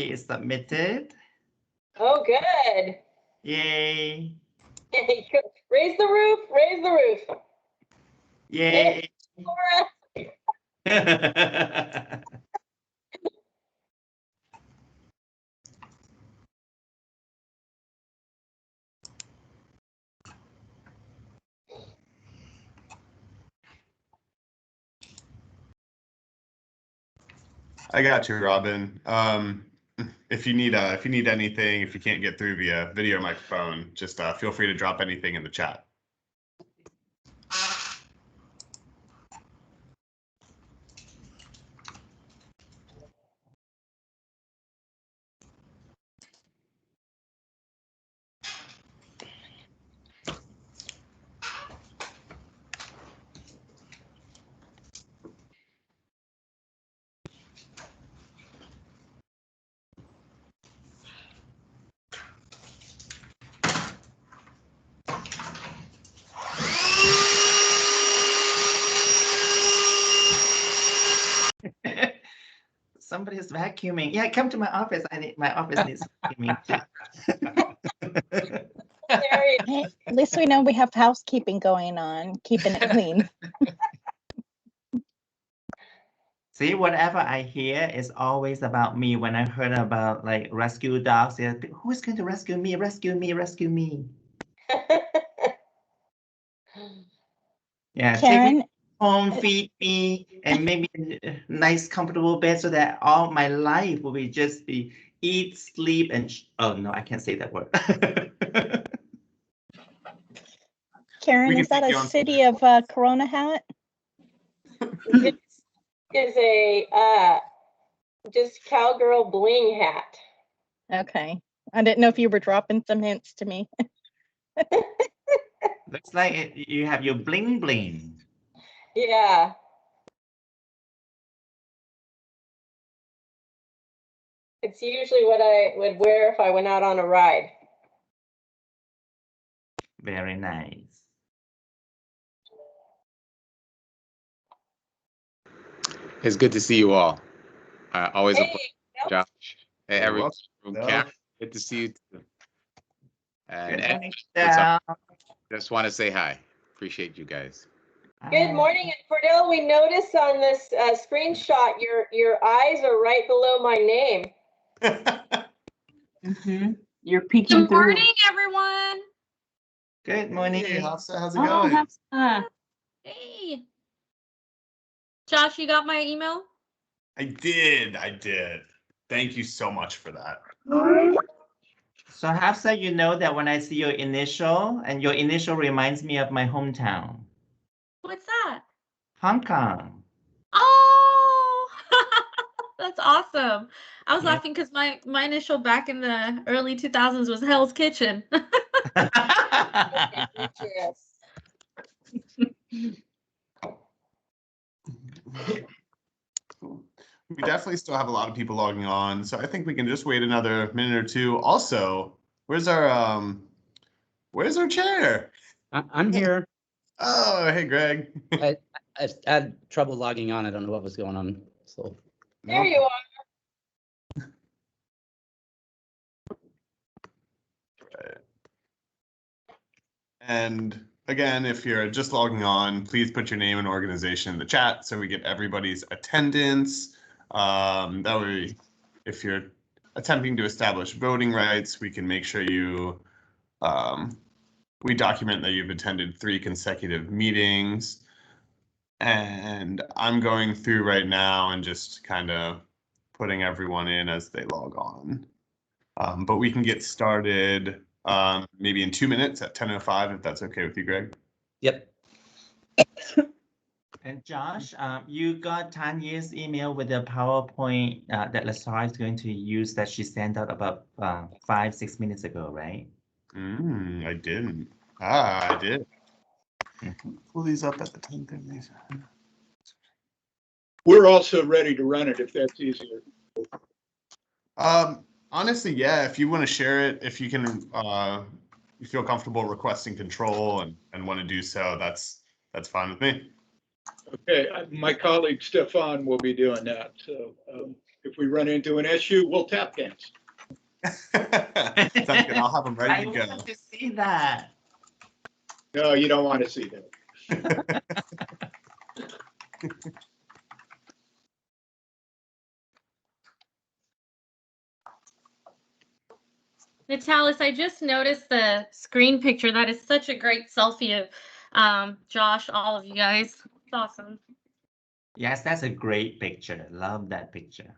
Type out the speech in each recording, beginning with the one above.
is submitted. Oh, good. Yay. Raise the roof, raise the roof. Yay. I got you, Robin. If you need anything, if you can't get through via video or microphone, just feel free to drop anything in the chat. Somebody's vacuuming. Yeah, come to my office. My office needs vacuuming too. Hey, at least we know we have housekeeping going on, keeping it clean. See, whatever I hear is always about me. When I heard about like rescue dogs, who's going to rescue me? Rescue me, rescue me. Yeah, Karen, take me home, feed me, and maybe a nice, comfortable bed so that all my life will be just be eat, sleep, and oh no, I can't say that word. Karen, is that a City of Corona hat? Is a just cowgirl bling hat. Okay, I didn't know if you were dropping some hints to me. Looks like you have your bling bling. Yeah. It's usually what I would wear if I went out on a ride. Very nice. It's good to see you all. Always a pleasure, Josh. Hey, everyone. Good to see you too. And just want to say hi. Appreciate you guys. Good morning, and Cordell. We noticed on this screenshot your eyes are right below my name. You're peeking Good through. morning, everyone. Good morning. Hey, how's it going? Hey. Josh, you got my email? I did. Thank you so much for that. So Hafsa, you know that when I see your initial, and your initial reminds me of my hometown. What's that? Hong Kong. Oh, that's awesome. I was laughing because my initial back in the early 2000s was Hell's Kitchen. We definitely still have a lot of people logging on, so I think we can just wait another minute or two. Also, where's our chair? I'm here. Oh, hey, Greg. I had trouble logging on. I don't know what was going on. So there you are. And again, if you're just logging on, please put your name and organization in the chat so we get everybody's attendance. That way, if you're attempting to establish voting rights, we can make sure we document that you've attended 3 consecutive meetings. And I'm going through right now and just kind of putting everyone in as they log on. But we can get started maybe in 2 minutes at 10:05, if that's okay with you, Greg. Yep. And Josh, you got Tanya's email with the PowerPoint that Lasar is going to use that she sent out about 5-6 minutes ago, right? I didn't. I did. Pull these up at the 10:30. We're also ready to run it if that's easier. Honestly, yeah. If you want to share it, if you can, you feel comfortable requesting control and want to do so, that's fine with me. Okay, my colleague Stefan will be doing that. So If we run into an issue, we'll tap dance. Sounds good. I'll have them ready I to go. want to see that. No, you don't want to see that. Natalis, I just noticed the screen picture. That is such a great selfie of Josh, all of you guys. It's awesome. Yes, that's a great picture. Love that picture.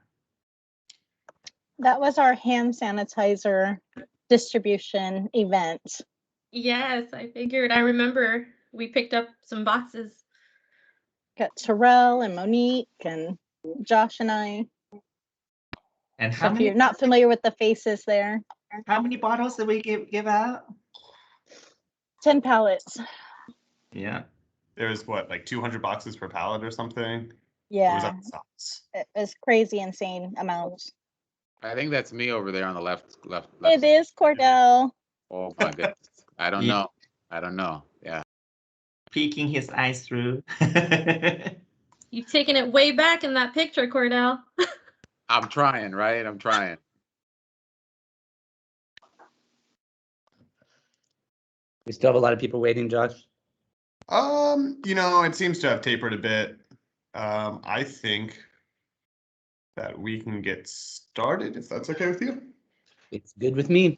That was our hand sanitizer distribution event. Yes, I figured. I remember we picked up some boxes. Got Terrell and Monique and Josh and I. And So how if many you're not familiar with the faces there, how many bottles did we give out? 10 pallets. Yeah. There's what, like 200 boxes per pallet or something? Or was Yeah, that the size? it was crazy, insane amounts. I think that's me over there on the left. It is Cordell. Oh my goodness. I don't Yeah. know. I don't know. Yeah. Peeking his eyes through. You've taken it way back in that picture, Cordell. I'm trying, right? I'm trying. We still have a lot of people waiting, Josh. It seems to have tapered a bit. I think that we can get started if that's okay with you. It's good with me.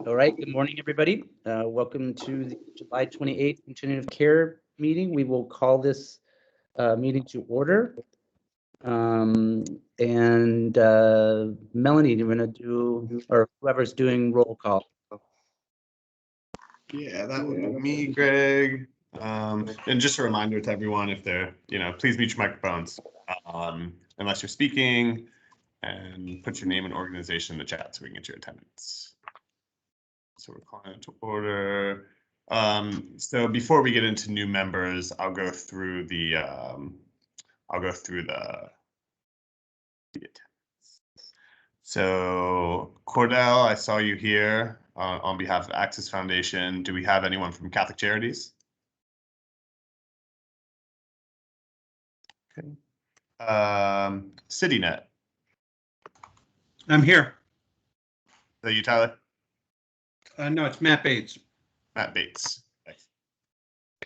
All right. Good morning, everybody. Welcome to the July 28th Continuum of Care meeting. We will call this meeting to order. Melanie, you're going to do, or whoever's doing roll call. Yeah, that would be me, Greg. And just a reminder to everyone, if they're, please mute your microphones unless you're speaking, and put your name and organization in the chat so we can get your attendance. So we're calling it to order. So before we get into new members, I'll go through the attendance. So Cordell, I saw you here on behalf of Access Foundation. Do we have anyone from Catholic Charities? Okay. CityNet. I'm here. Is that you, Tyler? No, it's Matt Bates. Matt Bates. Thanks.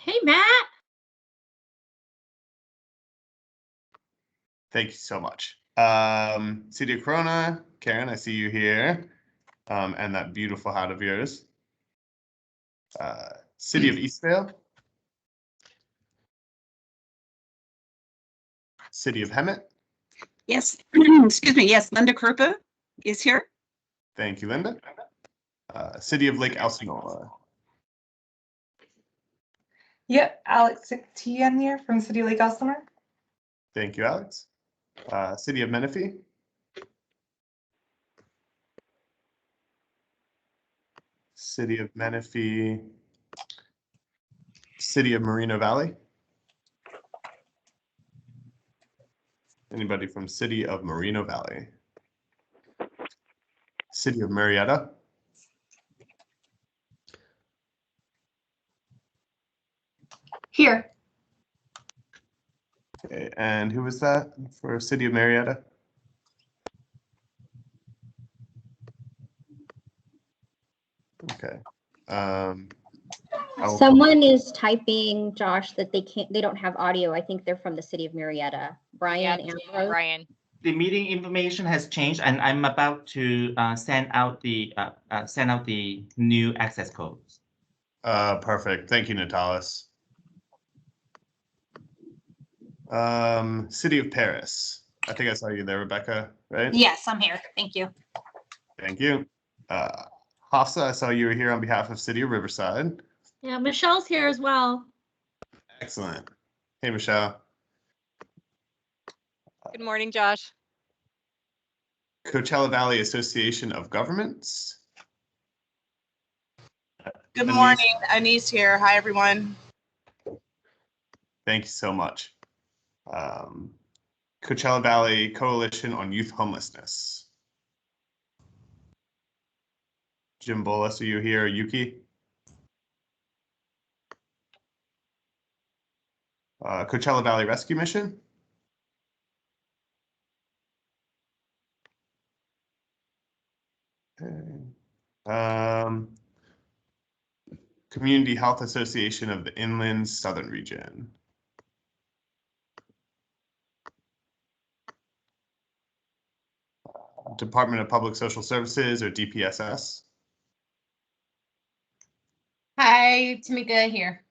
Hey, Matt. Thank you so much. City of Corona, Karen, I see you here. And that beautiful hat of yours. City of Eastvale. City of Hemet. Yes, excuse me. Yes, Linda Krupa is here. Thank you, Linda. City of Lake Elsinore. Yep, Alex Tien here from City Lake Elsinore. Thank you, Alex. City of Menifee. City of Menifee. City of Moreno Valley. Anybody from City of Moreno Valley? City of Marietta. Here. Okay, and who was that for City of Marietta? Okay. Someone is typing, Josh, that they don't have audio. I think they're from the city of Marietta. Brian Ambrose. Brian. The meeting information has changed, and I'm about to send out the new access codes. Perfect. Thank you, Natalis. City of Paris. I think I saw you there, Rebecca, right? Yes, I'm here. Thank you. Thank you. Hafsa, I saw you were here on behalf of City of Riverside. Yeah, Michelle's here as well. Excellent. Hey, Michelle. Good morning, Josh. Coachella Valley Association of Governments. Good morning, Anise here. Hi, everyone. Thank you so much. Coachella Valley Coalition on Youth Homelessness. Jim Bolus, are you here? Yuki? Coachella Valley Rescue Mission. Okay. Community Health Association of the Inland Southern Region. Department of Public Social Services, or DPSS. Hi, Tamika here.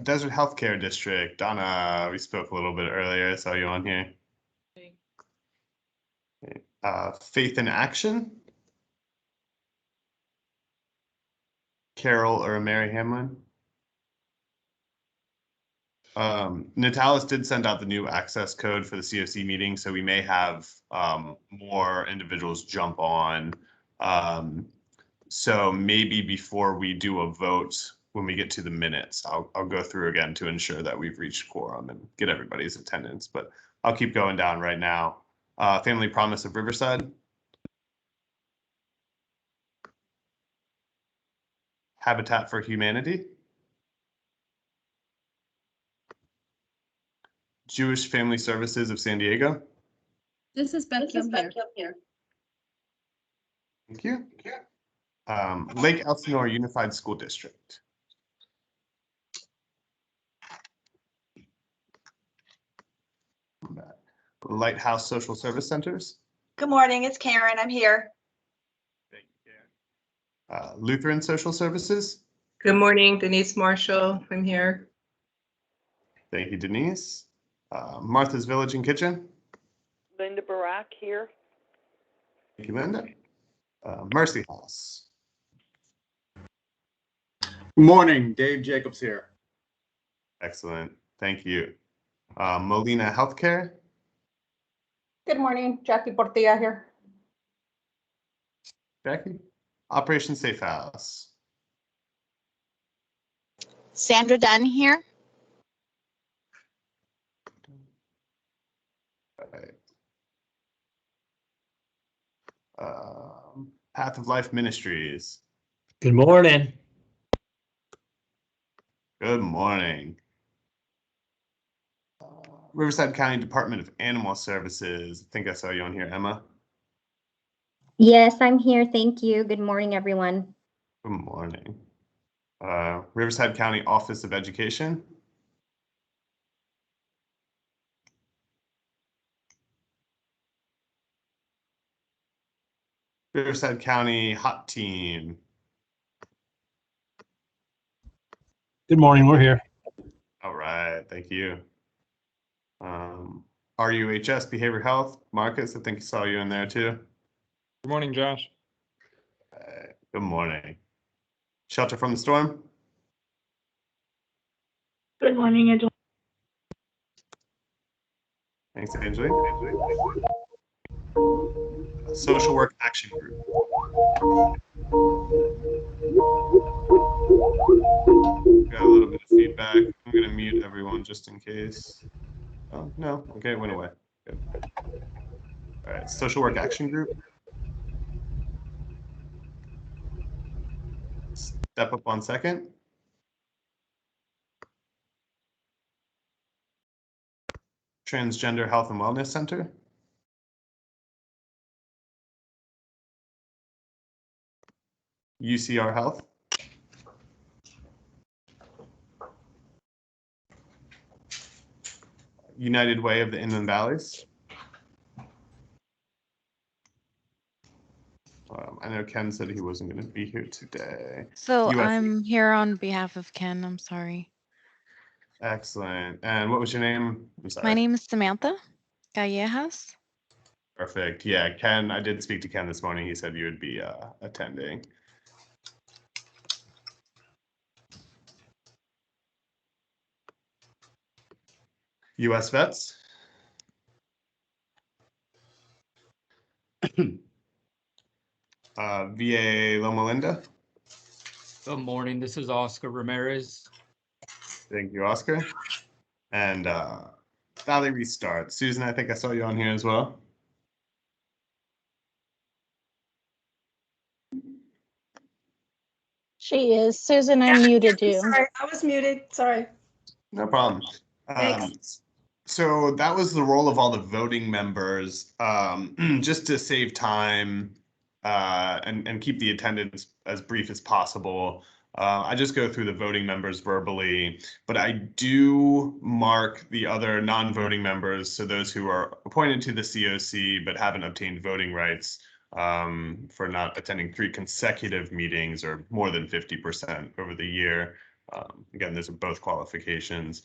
Desert Healthcare District. Donna, we spoke a little bit earlier. I saw you on here. Faith in Action. Carol or Mary Hamlin. Natalis did send out the new access code for the CoC meeting, so we may have more individuals jump on. So maybe before we do a vote, when we get to the minutes, I'll go through again to ensure that we've reached quorum and get everybody's attendance, but I'll keep going down right now. Family Promise of Riverside. Habitat for Humanity. Jewish Family Services of San Diego. This is Becky. I'm here. Thank you. Lake Elsinore Unified School District. Lighthouse Social Service Centers. Good morning, it's Karen. I'm here. Thank you, Karen. Lutheran Social Services. Good morning, Denise Marshall. I'm here. Thank you, Denise. Martha's Village and Kitchen. Linda Barak here. Thank you, Linda. Mercy House. Good morning, Dave Jacobs here. Excellent. Thank you. Molina Healthcare. Good morning, Jackie Portilla here. Jackie. Operation Safe House. Sandra Dunn here. Path of Life Ministries. Good morning. Good morning. Riverside County Department of Animal Services. I think I saw you on here, Emma. Yes, I'm here. Thank you. Good morning, everyone. Good morning. Riverside County Office of Education. Riverside County Hot Team. Good morning. We're here. All right. Thank you. RUHS Behavioral Health. Marcus, I think I saw you in there too. Good morning, Josh. Good morning. Shelter from the Storm. Good morning, Angela. Thanks, Angeline. Social Work Action Group. Got a little bit of feedback. I'm going to mute everyone just in case. Oh, no. Okay, it went away. Good. All right, Social Work Action Group. Step up on second. Transgender Health and Wellness Center. UCR Health. United Way of the Inland Valleys. I know Ken said he wasn't going to be here today. So US I'm here on behalf of Ken. I'm sorry. Excellent. And what was your name? I'm sorry. My name is Samantha Callejas. Perfect. Yeah, Ken, I did speak to Ken this morning. He said you would be attending. US Vets. VA Loma Linda. Good morning. This is Oscar Ramirez. Thank you, Oscar. And Valley Restart. Susan, I think I saw you on here as well. She is. Susan, I muted you. Sorry, I was muted. Sorry. No problem. Thanks. So that was the role of all the voting members, just to save time and keep the attendance as brief as possible. I just go through the voting members verbally, but I do mark the other non-voting members, so those who are appointed to the CoC but haven't obtained voting rights, for not attending 3 consecutive meetings or more than 50% over the year. Again, those are both qualifications.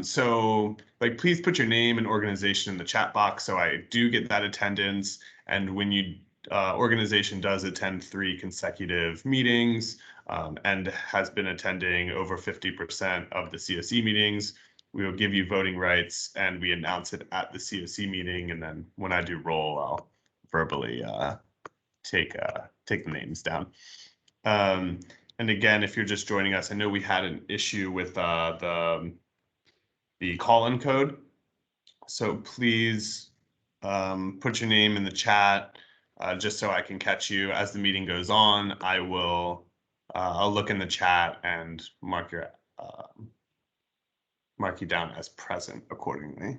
So like, please put your name and organization in the chat box so I do get that attendance. And when you organization does attend 3 consecutive meetings and has been attending over 50% of the CoC meetings, we will give you voting rights, and we announce it at the CoC meeting. And then when I do roll, I'll verbally take the names down. And again, if you're just joining us, I know we had an issue with the call-in code. So please put your name in the chat just so I can catch you. As the meeting goes on, I'll look in the chat and mark you down as present accordingly.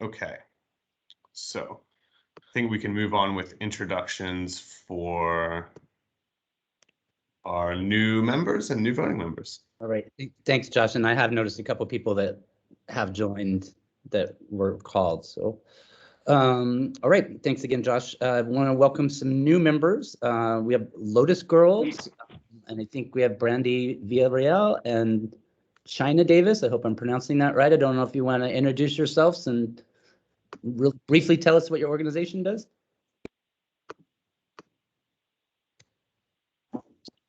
Okay, so I think we can move on with introductions for our new members and new voting members. All right, thanks, Josh. And I have noticed a couple people that have joined that were called. So, all right, thanks again, Josh. I want to welcome some new members. We have Lotus Girls, and I think we have Brandy Villarreal and China Davis. I hope I'm pronouncing that right. I don't know if you want to introduce yourselves and briefly tell us what your organization does.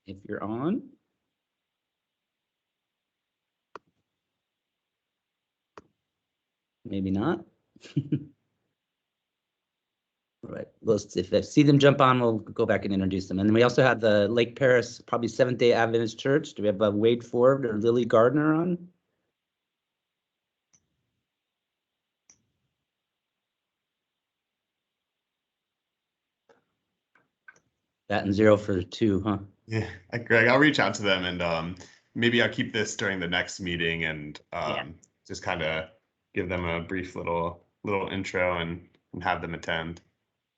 If you're on. Maybe not. All right, if I see them jump on, we'll go back and introduce them. And then we also have the Lake Paris, probably Seventh-day Adventist Church. Do we have Wade Ford or Lily Gardner on? That and 0 for 2, huh? Yeah, Greg, I'll reach out to them, and maybe I'll keep this during the next meeting and just kind of give them a brief little intro and have them attend.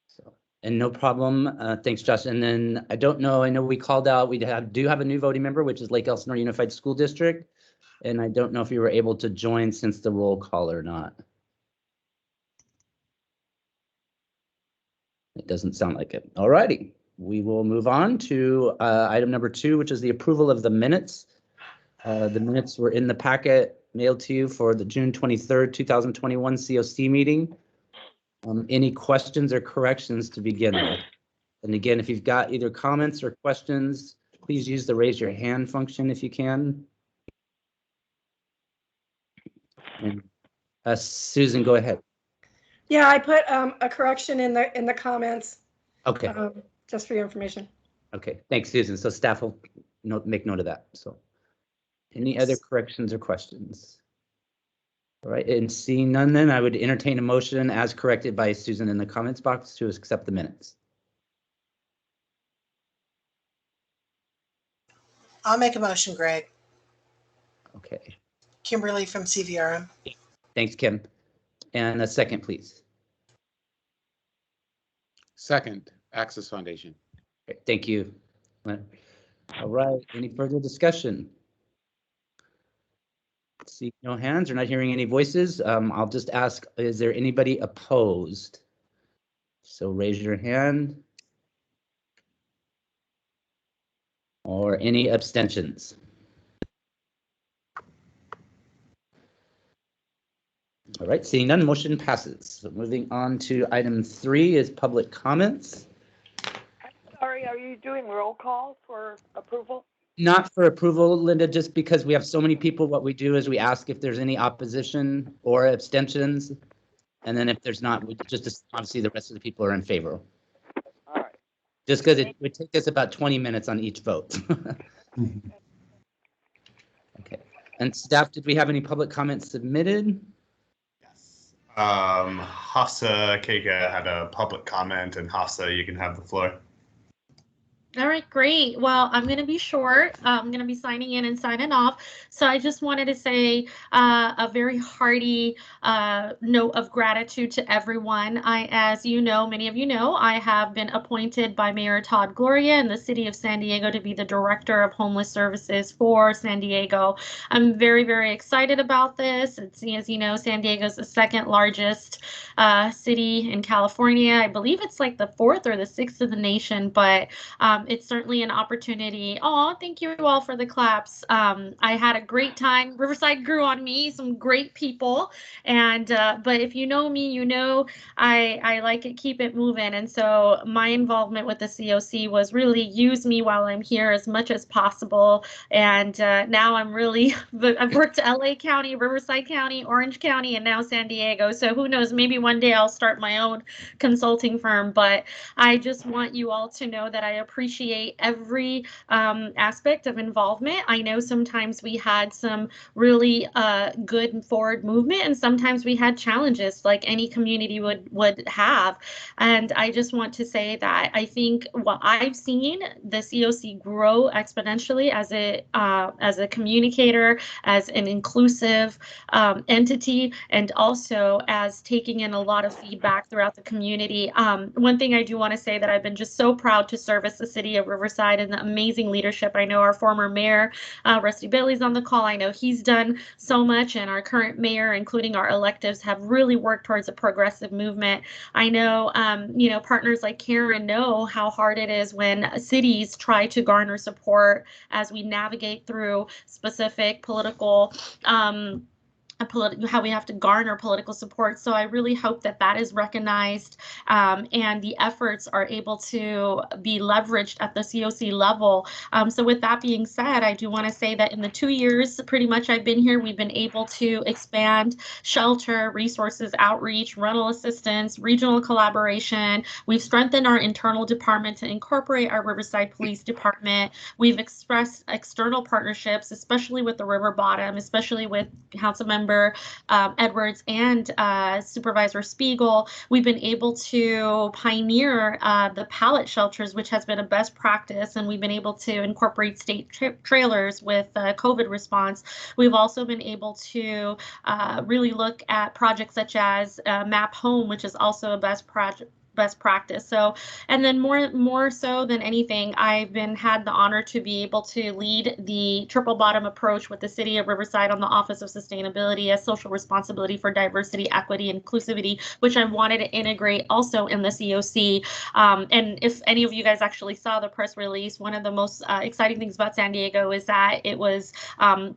So, and no problem. Thanks, Josh. And then I don't know. I know we called out. We do have a new voting member, which is Lake Elsinore Unified School District. And I don't know if you were able to join since the roll call or not. It doesn't sound like it. All righty. We will move on to item number 2, which is the approval of the minutes. The minutes were in the packet mailed to you for the June 23rd, 2021 CoC meeting. Any questions or corrections to begin with? And again, if you've got either comments or questions, please use the raise your hand function if you can. And Susan, go ahead. Yeah, I put a correction in the comments. Okay. Just for your information. Okay, thanks, Susan. So staff will make note of that. So any other corrections or questions? All right, and seeing none, then I would entertain a motion as corrected by Susan in the comments box to accept the minutes. I'll make a motion, Greg. Okay. Kimberly from CVRM. Thanks, Kim. And a second, please. Second, Access Foundation. Okay, thank you. All right, any further discussion? See no hands, or not hearing any voices. I'll just ask, is there anybody opposed? So raise your hand. Or any abstentions? All right, seeing none, motion passes. So moving on to item 3 is public comments. Sorry, are you doing roll call for approval? Not for approval, Linda, just because we have so many people, what we do is we ask if there's any opposition or abstentions. And then if there's not, we just obviously the rest of the people are in favor. All right. Just because it would take us about 20 minutes on each vote. Okay. And staff, did we have any public comments submitted? Yes. Hafsa Keika had a public comment, and Hafsa, you can have the floor. All right, great. Well, I'm going to be short. I'm going to be signing in and signing off. So I just wanted to say a very hearty note of gratitude to everyone. As you know, many of you know, I have been appointed by Mayor Todd Gloria in the city of San Diego to be the Director of Homeless Services for San Diego. I'm very, very excited about this. It's, as you know, San Diego is the second largest city in California. I believe it's like the 4th or the 6th of the nation, but it's certainly an opportunity. Oh, thank you all for the claps. I had a great time. Riverside grew on me, some great people. And but if you know me, you know I like it, keep it moving. And so my involvement with the CoC was really use me while I'm here as much as possible. And now I'm really, I've worked LA County, Riverside County, Orange County, and now San Diego. So who knows, maybe one day I'll start my own consulting firm. But I just want you all to know that I appreciate every aspect of involvement. I know sometimes we had some really good forward movement, and sometimes we had challenges like any community would have. And I just want to say that I think what I've seen the CoC grow exponentially as a communicator, as an inclusive entity, and also as taking in a lot of feedback throughout the community. One thing I do want to say that I've been just so proud to service the city of Riverside and the amazing leadership. I know our former mayor, Rusty Bailey's on the call. I know he's done so much, and our current mayor, including our electives, have really worked towards a progressive movement. I know, you know, partners like Karen know how hard it is when cities try to garner support as we navigate through specific political how we have to garner political support. So I really hope that that is recognized and the efforts are able to be leveraged at the CoC level. So with that being said, I do want to say that in the 2 years pretty much I've been here, we've been able to expand shelter, resources, outreach, rental assistance, regional collaboration. We've strengthened our internal department to incorporate our Riverside Police Department. We've expressed external partnerships, especially with the River Bottom, especially with Councilmember Edwards and Supervisor Spiegel. We've been able to pioneer the pallet shelters, which has been a best practice, and we've been able to incorporate state trailers with COVID response. We've also been able to really look at projects such as Map Home, which is also a best practice. So, and then more so than anything, I've had the honor to be able to lead the triple bottom approach with the city of Riverside on the Office of Sustainability as social responsibility for diversity, equity, inclusivity, which I wanted to integrate also in the CoC. And if any of you guys actually saw the press release, one of the most exciting things about San Diego is that it was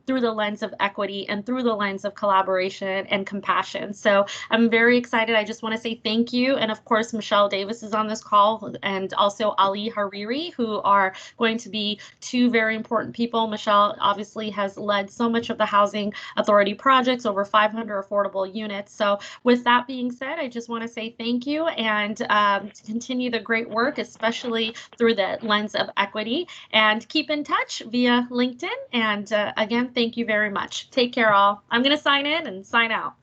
through the lens of equity and through the lens of collaboration and compassion. So I'm very excited. I just want to say thank you. And of course, Michelle Davis is on this call, and also Ali Hariri, who are going to be two very important people. Michelle obviously has led so much of the Housing Authority projects, over 500 affordable units. So with that being said, I just want to say thank you and to continue the great work, especially through the lens of equity, and keep in touch via LinkedIn. And again, thank you very much. Take care all. I'm going to sign in and sign out.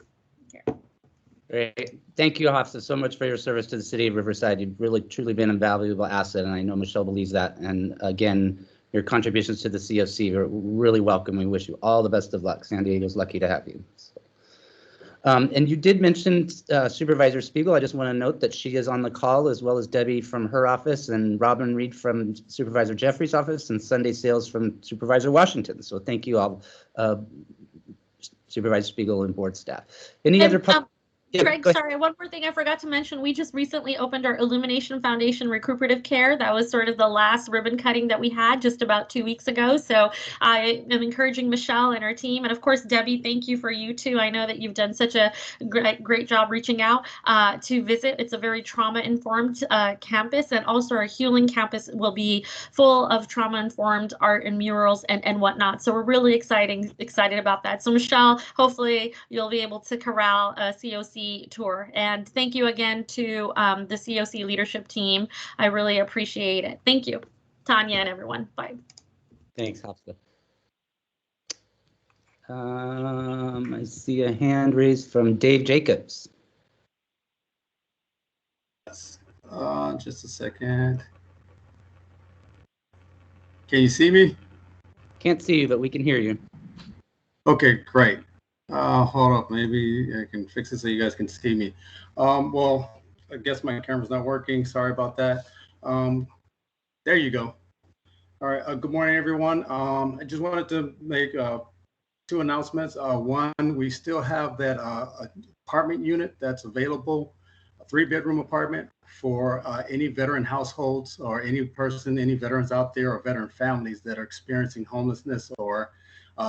Great. Thank you, Hafsa, so much for your service to the city of Riverside. You've really, truly been a valuable asset, and I know Michelle believes that. And again, your contributions to the CoC are really welcome. We wish you all the best of luck. San Diego's lucky to have you. So, and you did mention Supervisor Spiegel. I just want to note that she is on the call, as well as Debbie from her office and Robin Reed from Supervisor Jeffrey's office and Sunday Sales from Supervisor Washington. So thank you all, Supervisor Spiegel and board staff. Any other Yeah, Greg, sorry, one more thing I forgot to mention. We just recently opened our Illumination Foundation Recuperative Care. That was sort of the last ribbon cutting that we had just about 2 weeks ago. So I am encouraging Michelle and her team. And of course, Debbie, thank you for you too. I know that you've done such a great job reaching out to visit. It's a very trauma-informed campus, and also our healing campus will be full of trauma-informed art and murals and whatnot. So we're really excited about that. So Michelle, hopefully you'll be able to corral a CoC tour, and thank you again to the CoC leadership team. I really appreciate it. Thank you, Tanya and everyone. Bye. Thanks, Hafsa. I see a hand raised from Dave Jacobs. Yes. Just a second. Can you see me? Can't see you, but we can hear you. Okay, great. Hold up, maybe I can fix it so you guys can see me. Well, I guess my camera's not working. Sorry about that. There you go. All right. Good morning, everyone. I just wanted to make 2 announcements. One, we still have that apartment unit that's available, a 3-bedroom apartment for any veteran households or any veterans out there or veteran families that are experiencing homelessness or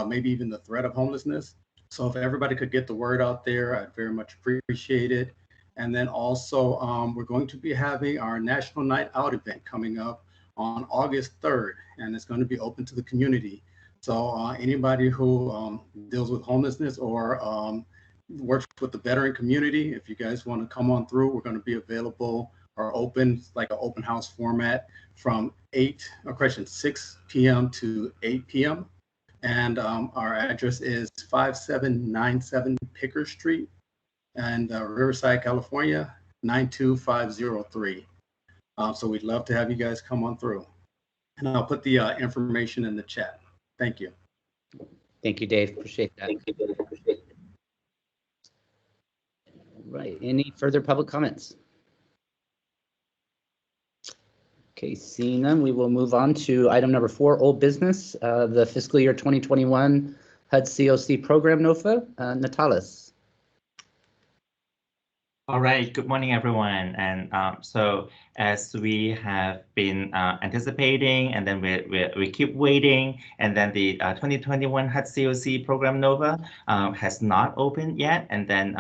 maybe even the threat of homelessness. So if everybody could get the word out there, I'd very much appreciate it. And then also, we're going to be having our National Night Out event coming up on August 3rd, and it's going to be open to the community. So anybody who deals with homelessness or works with the veteran community, if you guys want to come on through, we're going to be available or open, like an open house format from 6 p.m. to 8 p.m. And our address is 5797 Picker Street and Riverside, California, 92503. So we'd love to have you guys come on through. And I'll put the information in the chat. Thank you. Thank you, Dave. Appreciate that. Right. Any further public comments? Okay, seeing none, we will move on to item number 4, old business, the fiscal year 2021 HUD CoC program NOFA. Natalis. All right, good morning, everyone. And so as we have been anticipating, and then we keep waiting, and then the 2021 HUD CoC program NOVA has not opened yet. And then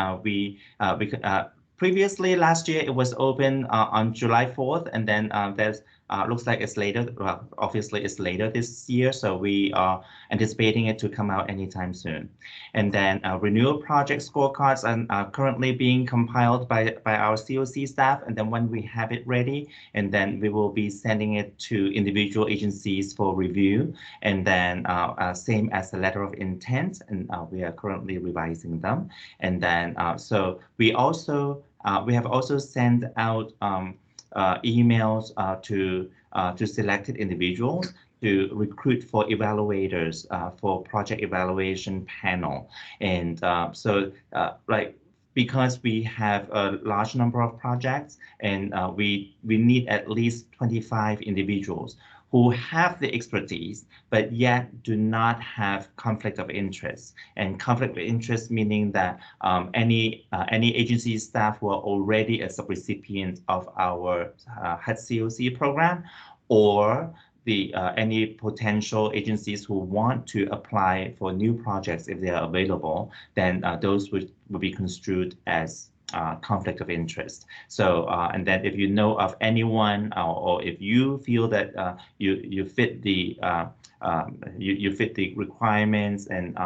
previously last year it was open on July 4th, and then there's looks like it's later. Well, obviously it's later this year, so we are anticipating it to come out anytime soon. And then renewal project scorecards are currently being compiled by our CoC staff. And then when we have it ready, and then we will be sending it to individual agencies for review. And then same as the letter of intent, and we are currently revising them. And then so we have also sent out emails to selected individuals to recruit for evaluators for project evaluation panel. And so because we have a large number of projects, and we need at least 25 individuals who have the expertise, but yet do not have conflict of interest. And conflict of interest meaning that any agency staff who are already a subrecipient of our HUD CoC program, or any potential agencies who want to apply for new projects if they are available, then those would be construed as conflict of interest. So and then if you know of anyone, or if you feel that you fit the you fit the requirements, and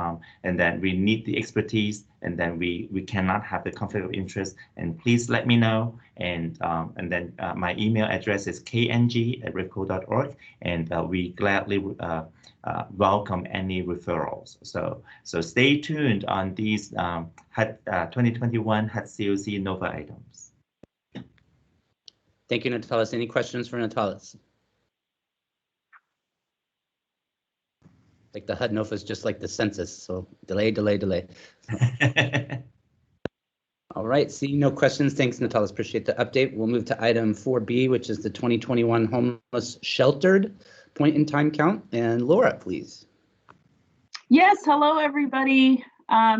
then we need the expertise, and then we cannot have the conflict of interest, and please let me know. And then my email address is kng@rifco.org, and we gladly welcome any referrals. So stay tuned on these 2021 HUD CoC NOVA items. Thank you, Natalis. Any questions for Natalis? Like the HUD NOFA is just like the census, so delay. All right, seeing no questions, thanks, Natalis. Appreciate the update. We'll move to item 4B, which is the 2021 homeless sheltered point in time count. And Laura, please. Yes, hello, everybody.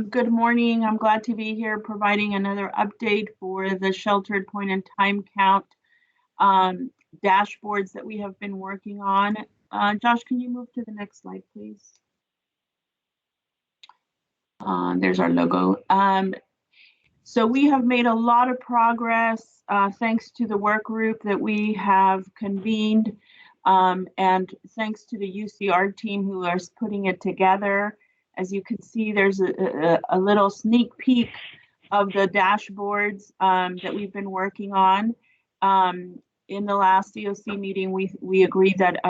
Good morning. I'm glad to be here providing another update for the sheltered point in time count dashboards that we have been working on. Josh, can you move to the next slide, please? There's our logo. So we have made a lot of progress thanks to the work group that we have convened, and thanks to the UCR team who is putting it together. As you can see, there's a little sneak peek of the dashboards that we've been working on. In the last CoC meeting, we agreed that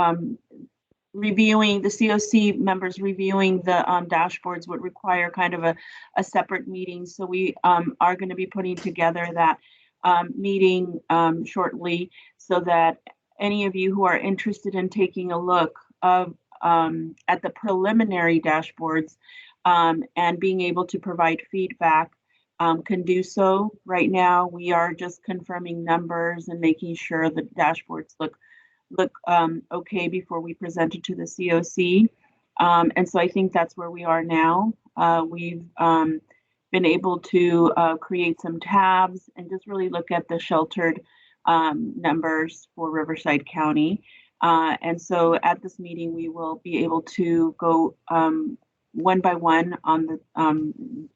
reviewing the CoC members reviewing the dashboards would require kind of a separate meeting. So we are going to be putting together that meeting shortly, so that any of you who are interested in taking a look of at the preliminary dashboards and being able to provide feedback can do so. Right now, we are just confirming numbers and making sure the dashboards look okay before we present it to the CoC. And so I think that's where we are now. We've been able to create some tabs and just really look at the sheltered numbers for Riverside County. And so at this meeting, we will be able to go one by one on the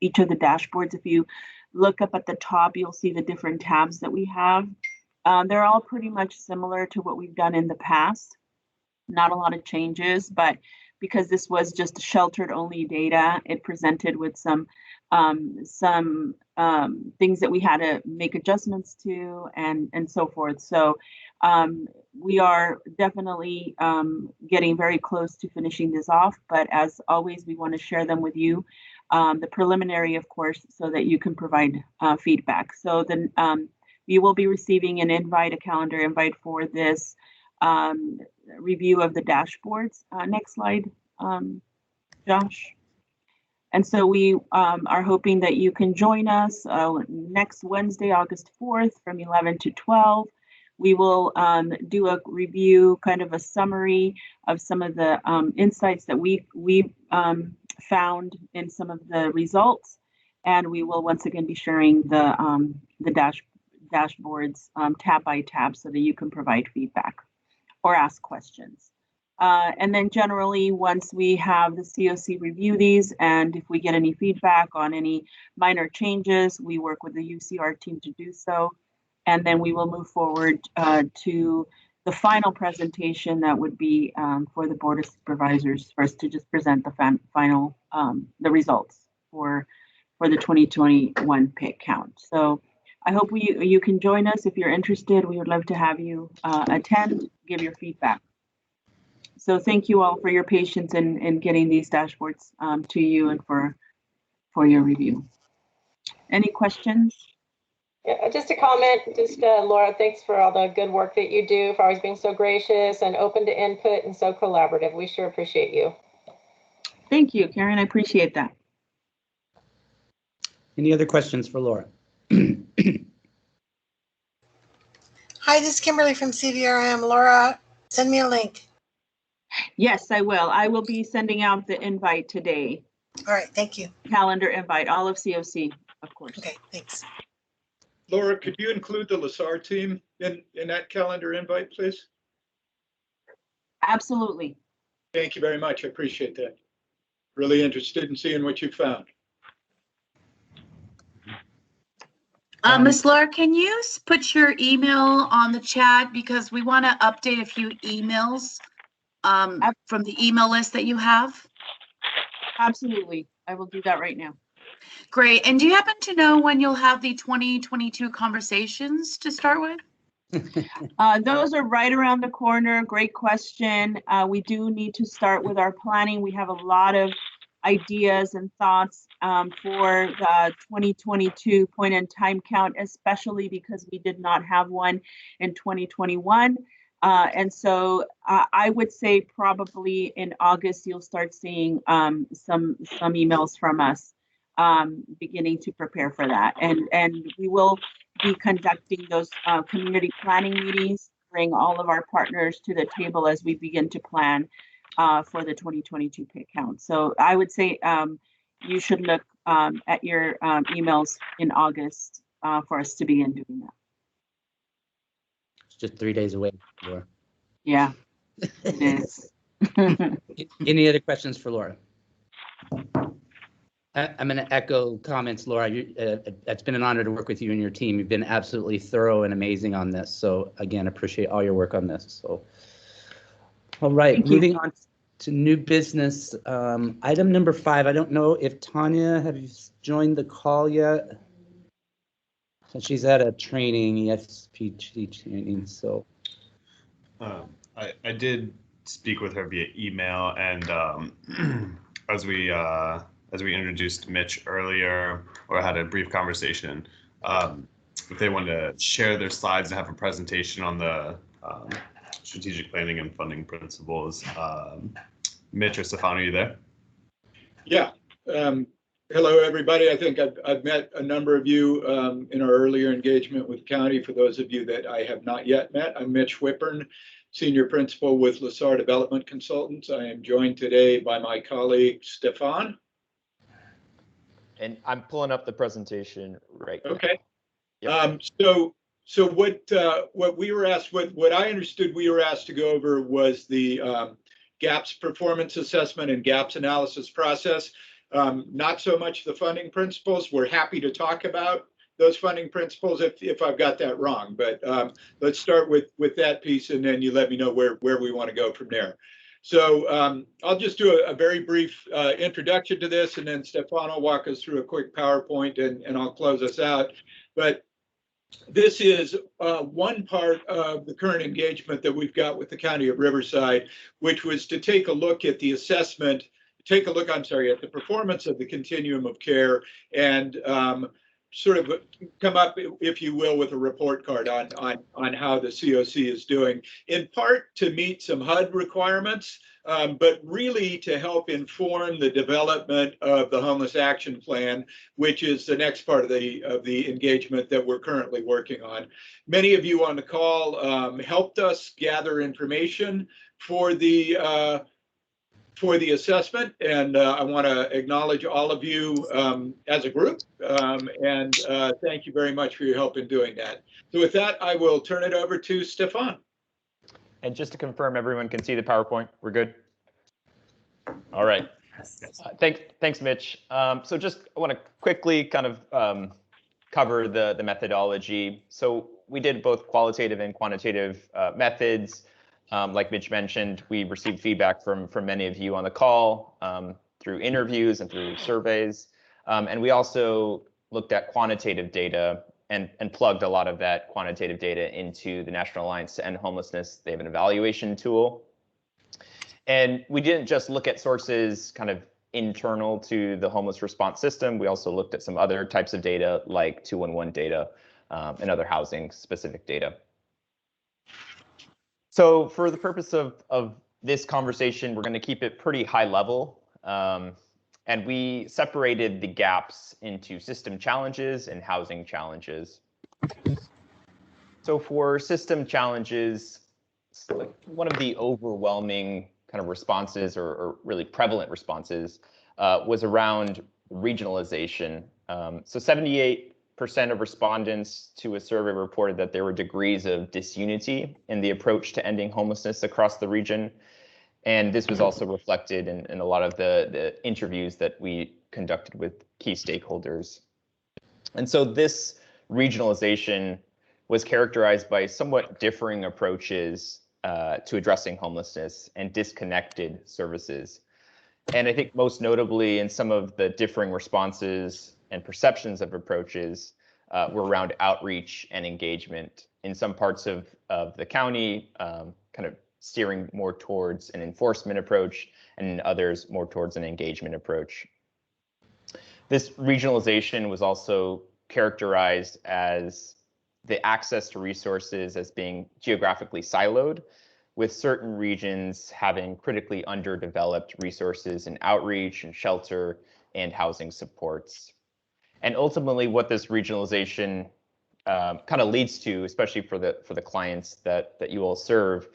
each of the dashboards. If you look up at the top, you'll see the different tabs that we have. They're all pretty much similar to what we've done in the past. Not a lot of changes, but because this was just sheltered only data, it presented with some things that we had to make adjustments to and so forth. So we are definitely getting very close to finishing this off, but as always, we want to share them with you, the preliminary, of course, so that you can provide feedback. So then you will be receiving an invite, a calendar invite for this review of the dashboards. Next slide, Josh. And so we are hoping that you can join us next Wednesday, August 4th from 11 to 12. We will do a review, kind of a summary of some of the insights that we found in some of the results. And we will once again be sharing the dashboards tab by tab so that you can provide feedback or ask questions. And then generally, once we have the CoC review these, and if we get any feedback on any minor changes, we work with the UCR team to do so. And then we will move forward to the final presentation that would be for the Board of Supervisors for us to just present the final, the results for the 2021 PIC count. So I hope you can join us. If you're interested, we would love to have you attend, give your feedback. So thank you all for your patience in getting these dashboards to you and for your review. Any questions? Yeah, just a comment, Laura, thanks for all the good work that you do, for always being so gracious and open to input and so collaborative. We sure appreciate you. Thank you, Karen. I appreciate that. Any other questions for Laura? Hi, this is Kimberly from CVRM. Laura, send me a link. Yes, I will. I will be sending out the invite today. All right, thank you. Calendar invite, all of CoC, of course. Okay, thanks. Laura, could you include the LaSar team in that calendar invite, please? Absolutely. Thank you very much. I appreciate that. Really interested in seeing what you found. Ms. Laura, can you put your email on the chat, because we want to update a few emails from the email list that you have? Absolutely. I will do that right now. Great. And do you happen to know when you'll have the 2022 conversations to start with? Those are right around the corner. Great question. We do need to start with our planning. We have a lot of ideas and thoughts for the 2022 point in time count, especially because we did not have one in 2021. And so I would say probably in August, you'll start seeing some emails from us beginning to prepare for that. And we will be conducting those community planning meetings, bring all of our partners to the table as we begin to plan for the 2022 PIC count. So I would say you should look at your emails in August for us to begin doing that. It's just 3 days away. Laura. Yeah, it is. Any other questions for Laura? I'm going to echo comments, Laura. It's been an honor to work with you and your team. You've been absolutely thorough and amazing on this. So again, appreciate all your work on this. So, all right, moving on to new business. Item number 5. I don't know if Tanya, have you joined the call yet? So she's at a training, ESPG training. So I did speak with her via email, and as we introduced Mitch earlier, or had a brief conversation, if they wanted to share their slides and have a presentation on the strategic planning and funding principles. Mitch or Stefano, are you there? Yeah. Hello, everybody. I think I've met a number of you in our earlier engagement with the county. For those of you that I have not yet met, I'm Mitch Whippern, Senior Principal with LaSar Development Consultants. I am joined today by my colleague, Stefan. And I'm pulling up the presentation right now. Okay. Yep. So what we were asked, what I understood we were asked to go over was the GAPS performance assessment and GAPS analysis process. Not so much the funding principles. We're happy to talk about those funding principles if I've got that wrong, but let's start with that piece, and then you let me know where we want to go from there. So I'll just do a very brief introduction to this, and then Stefano will walk us through a quick PowerPoint, and I'll close us out. But this is one part of the current engagement that we've got with the County of Riverside, which was to take a look at the assessment, at the performance of the Continuum of Care, and sort of come up, if you will, with a report card on how the CoC is doing, in part to meet some HUD requirements, but really to help inform the development of the Homeless Action Plan, which is the next part of the engagement that we're currently working on. Many of you on the call helped us gather information for the assessment, and I want to acknowledge all of you as a group, and thank you very much for your help in doing that. So with that, I will turn it over to Stefan. And just to confirm, everyone can see the PowerPoint. We're good? All right. Thanks, Mitch. So just I want to quickly kind of cover the methodology. So we did both qualitative and quantitative methods. Like Mitch mentioned, we received feedback from many of you on the call through interviews and through surveys. And we also looked at quantitative data and plugged a lot of that quantitative data into the National Alliance to End Homelessness. They have an evaluation tool. And we didn't just look at sources kind of internal to the homeless response system. We also looked at some other types of data like 211 data and other housing specific data. So for the purpose of this conversation, we're going to keep it pretty high level. And we separated the gaps into system challenges and housing challenges. So for system challenges, one of the overwhelming kind of responses or really prevalent responses was around regionalization. So 78% of respondents to a survey reported that there were degrees of disunity in the approach to ending homelessness across the region. And this was also reflected in a lot of the interviews that we conducted with key stakeholders. And so this regionalization was characterized by somewhat differing approaches to addressing homelessness and disconnected services. And I think most notably in some of the differing responses and perceptions of approaches were around outreach and engagement. In some parts of the county, kind of steering more towards an enforcement approach, and in others more towards an engagement approach. This regionalization was also characterized as the access to resources as being geographically siloed, with certain regions having critically underdeveloped resources in outreach and shelter and housing supports. And ultimately what this regionalization kind of leads to, especially for the clients that you all serve,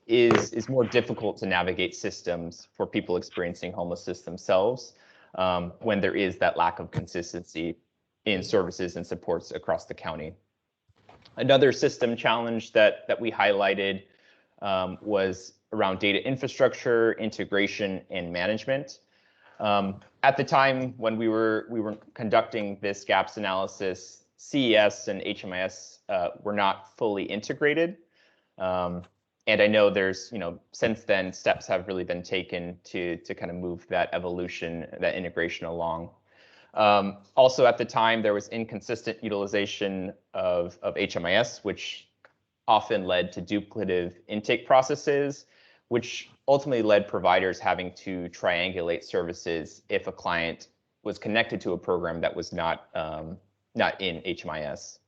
is more difficult to navigate systems for people experiencing homelessness themselves when there is that lack of consistency in services and supports across the county. Another system challenge that we highlighted was around data infrastructure, integration, and management. At the time when we were conducting this gaps analysis, CES and HMIS were not fully integrated. And I know there's, since then steps have really been taken to kind of move that evolution, that integration along. Also at the time, there was inconsistent utilization of HMIS, which often led to duplicative intake processes, which ultimately led providers having to triangulate services if a client was connected to a program that was not in HMIS.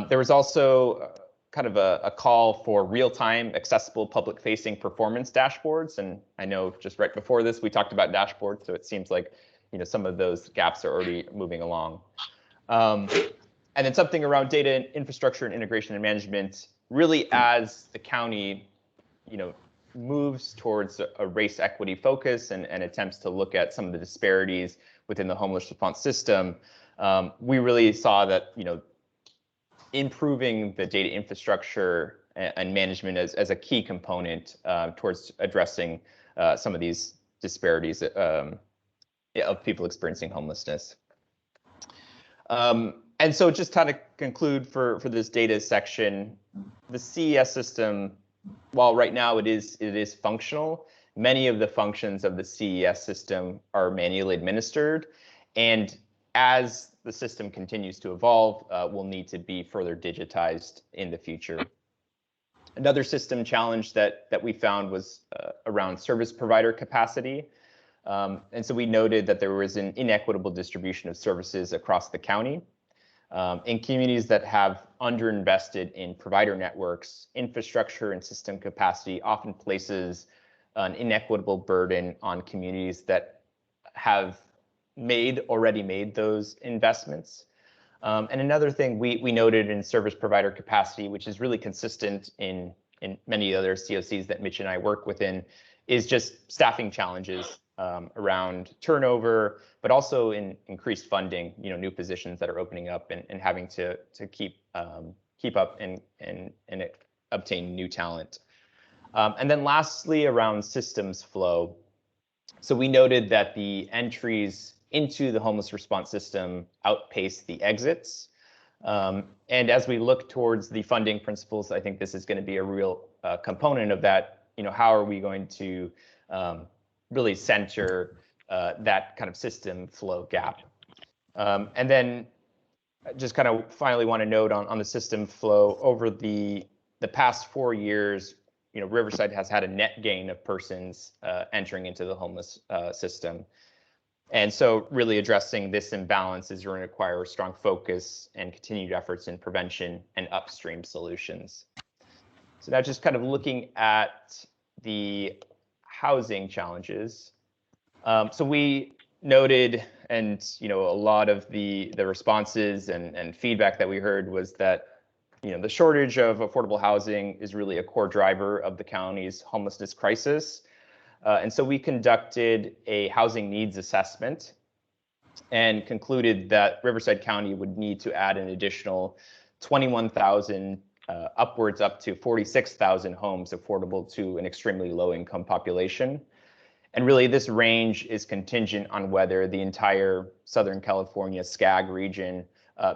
There was also kind of a call for real-time accessible public-facing performance dashboards. And I know just right before this, we talked about dashboards, so it seems like some of those gaps are already moving along. And then something around data infrastructure and integration and management, really as the county, moves towards a race equity focus and attempts to look at some of the disparities within the homeless response system. We really saw that, improving the data infrastructure and management as a key component towards addressing some of these disparities of people experiencing homelessness. And so just kind of conclude for this data section, the CES system, while right now it is functional, many of the functions of the CES system are manually administered, and as the system continues to evolve, will need to be further digitized in the future. Another system challenge that we found was around service provider capacity. And so we noted that there was an inequitable distribution of services across the county. In communities that have underinvested in provider networks, infrastructure and system capacity often places an inequitable burden on communities that have already made those investments. And another thing we noted in service provider capacity, which is really consistent in many other COCs that Mitch and I work within, is just staffing challenges around turnover, but also in increased funding, new positions that are opening up and having to keep up and obtain new talent. And then lastly, around systems flow. So we noted that the entries into the homeless response system outpaced the exits. And as we look towards the funding principles, I think this is going to be a real component of that. How are we going to really center that kind of system flow gap? And then just kind of finally want to note on the system flow over the past 4 years, Riverside has had a net gain of persons entering into the homeless system. And so really addressing this imbalance is going to require a strong focus and continued efforts in prevention and upstream solutions. So now just kind of looking at the housing challenges. So we noted, and a lot of the responses and feedback that we heard was that the shortage of affordable housing is really a core driver of the county's homelessness crisis. And so we conducted a housing needs assessment and concluded that Riverside County would need to add an additional 21,000 upwards up to 46,000 homes affordable to an extremely low income population. And really this range is contingent on whether the entire Southern California SCAG region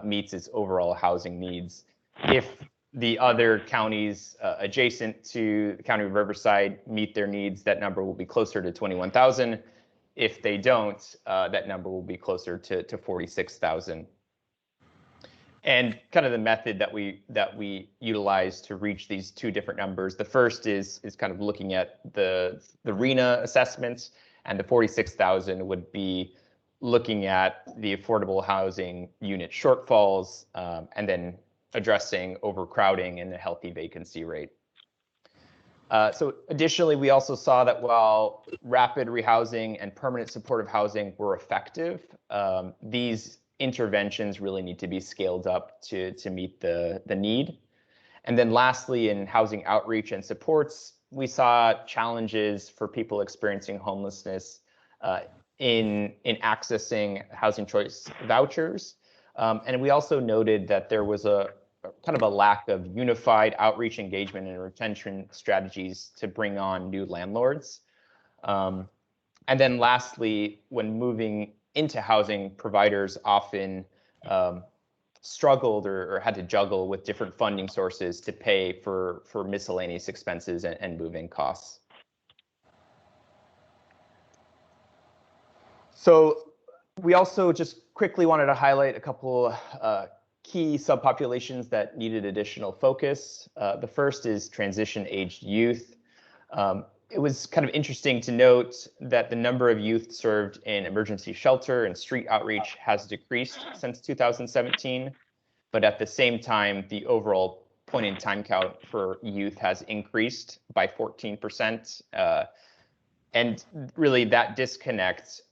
meets its overall housing needs. If the other counties adjacent to the County of Riverside meet their needs, that number will be closer to 21,000. If they don't, that number will be closer to 46,000. And kind of the method that we utilize to reach these two different numbers. The first is kind of looking at the RENA assessments, and the 46,000 would be looking at the affordable housing unit shortfalls, and then addressing overcrowding and a healthy vacancy rate. So additionally, we also saw that while rapid rehousing and permanent supportive housing were effective, these interventions really need to be scaled up to meet the need. And then lastly, in housing outreach and supports, we saw challenges for people experiencing homelessness in accessing housing choice vouchers. And we also noted that there was a kind of a lack of unified outreach engagement and retention strategies to bring on new landlords. And then lastly, when moving into housing, providers often struggled or had to juggle with different funding sources to pay for miscellaneous expenses and moving costs. So we also just quickly wanted to highlight a couple key subpopulations that needed additional focus. The first is transition-aged youth. It was kind of interesting to note that the number of youth served in emergency shelter and street outreach has decreased since 2017, but at the same time, the overall point in time count for youth has increased by 14%. And really that disconnect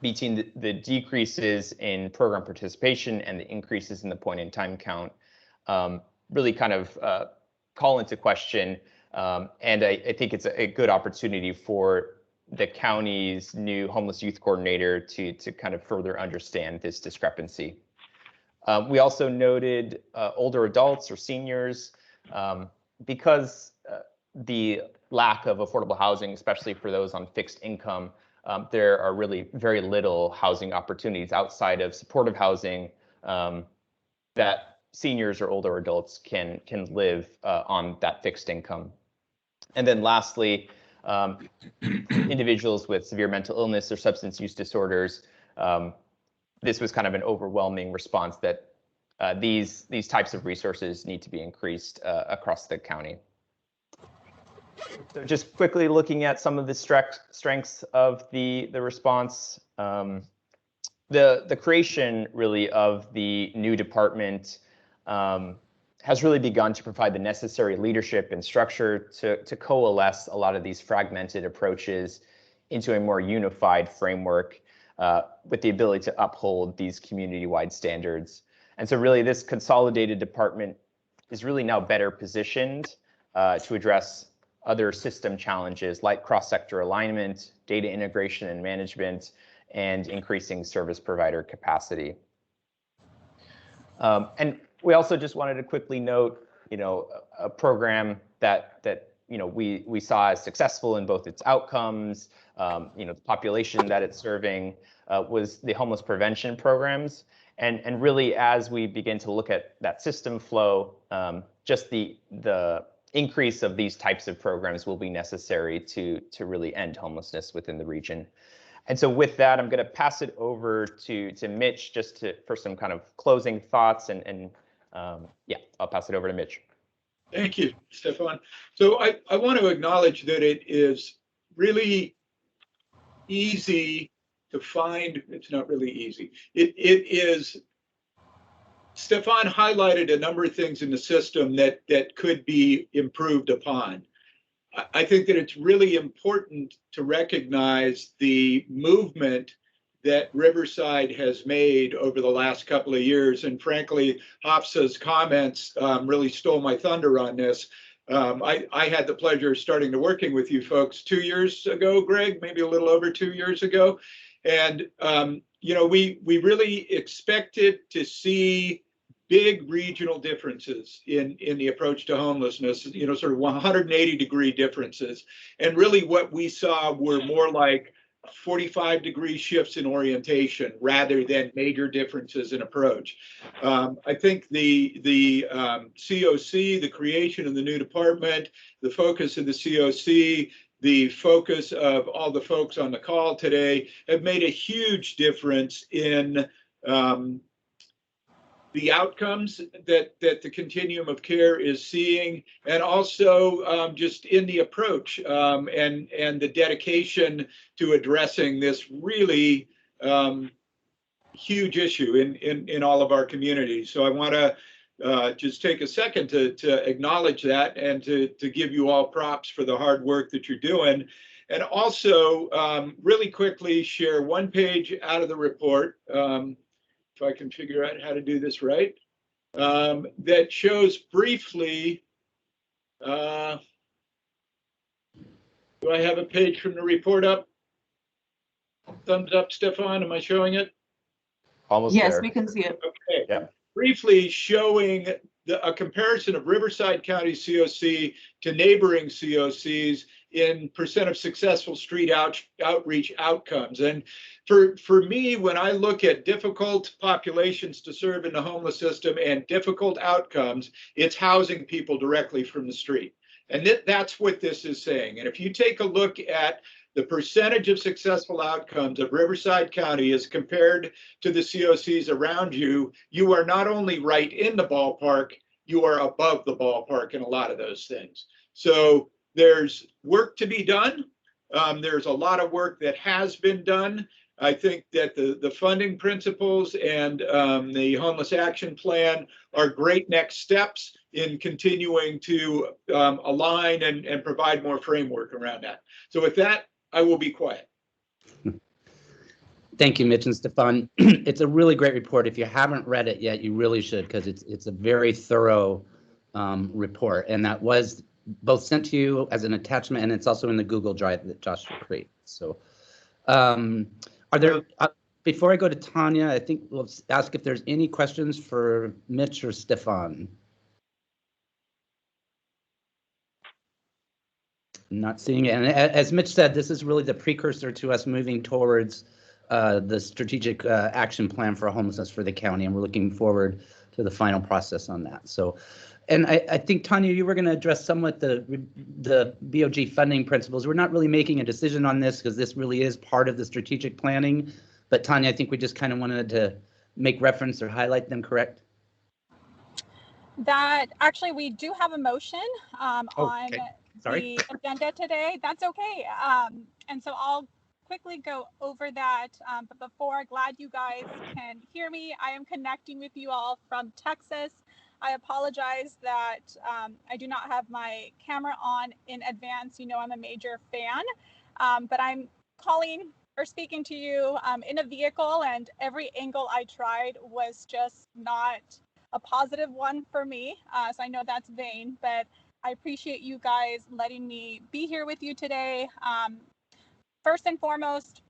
between the decreases in program participation and the increases in the point in time count really kind of call into question. And I think it's a good opportunity for the county's new homeless youth coordinator to kind of further understand this discrepancy. We also noted older adults or seniors because the lack of affordable housing, especially for those on fixed income, there are really very little housing opportunities outside of supportive housing that seniors or older adults can live on that fixed income. And then lastly, individuals with severe mental illness or substance use disorders, this was kind of an overwhelming response that these types of resources need to be increased across the county. So just quickly looking at some of the strengths of the response, the creation really of the new department has really begun to provide the necessary leadership and structure to coalesce a lot of these fragmented approaches into a more unified framework with the ability to uphold these community-wide standards. And so really this consolidated department is really now better positioned to address other system challenges like cross-sector alignment, data integration and management, and increasing service provider capacity. And we also just wanted to quickly note, a program that we saw as successful in both its outcomes, the population that it's serving, was the homeless prevention programs. And really, as we begin to look at that system flow, just the increase of these types of programs will be necessary to really end homelessness within the region. And so with that, I'm going to pass it over to Mitch just for some kind of closing thoughts. And yeah, I'll pass it over to Mitch. Thank you, Stefan. So I want to acknowledge that it is really easy to find. It's not really easy. It is. Stefan highlighted a number of things in the system that could be improved upon. I think that it's really important to recognize the movement that Riverside has made over the last couple of years. And frankly, Hafsa's comments really stole my thunder on this. I had the pleasure of starting to working with you folks 2 years ago, Greg, maybe a little over 2 years ago. And, we really expected to see big regional differences in the approach to homelessness, sort of 180-degree differences. And really what we saw were more like 45-degree shifts in orientation rather than major differences in approach. I think the CoC, the creation of the new department, the focus of the CoC, the focus of all the folks on the call today have made a huge difference in the outcomes that the Continuum of Care is seeing, and also just in the approach and the dedication to addressing this really huge issue in all of our communities. So I want to just take a second to acknowledge that and to give you all props for the hard work that you're doing. And also really quickly share one page out of the report, if I can figure out how to do this right, that shows briefly, do I have a page from the report up? Thumbs up, Stefan, am I showing it? Almost Yes, there. we can see it. Okay. Yeah. Briefly showing a comparison of Riverside County CoC to neighboring CoCs in percent of successful street outreach outcomes. And for me, when I look at difficult populations to serve in the homeless system and difficult outcomes, it's housing people directly from the street. And that's what this is saying. And if you take a look at the percentage of successful outcomes of Riverside County as compared to the CoCs around you, you are not only right in the ballpark, you are above the ballpark in a lot of those things. So there's work to be done. There's a lot of work that has been done. I think that the funding principles and the homeless action plan are great next steps in continuing to align and provide more framework around that. So with that, I will be quiet. Thank you, Mitch and Stefan. It's a really great report. If you haven't read it yet, you really should, because it's a very thorough report, and that was both sent to you as an attachment, and it's also in the Google Drive that Josh created. So, are there? Before I go to Tanya, I think we'll ask if there's any questions for Mitch or Stefan. Not seeing it, and as Mitch said, this is really the precursor to us moving towards the strategic action plan for homelessness for the county, and we're looking forward to the final process on that. So, and I think, Tanya, you were going to address somewhat the BOG funding principles. We're not really making a decision on this because this really is part of the strategic planning. But Tanya, I think we just kind of wanted to make reference or highlight them, correct? That actually, we do have a motion on Sorry. the agenda today. That's okay. And so I'll quickly go over that. But before, glad you guys can hear me. I am connecting with you all from Texas. I apologize that I do not have my camera on in advance. You know, I'm a major fan, but I'm calling or speaking to you in a vehicle, and every angle I tried was just not a positive one for me. So I know that's vain, but I appreciate you guys letting me be here with you today. First and foremost,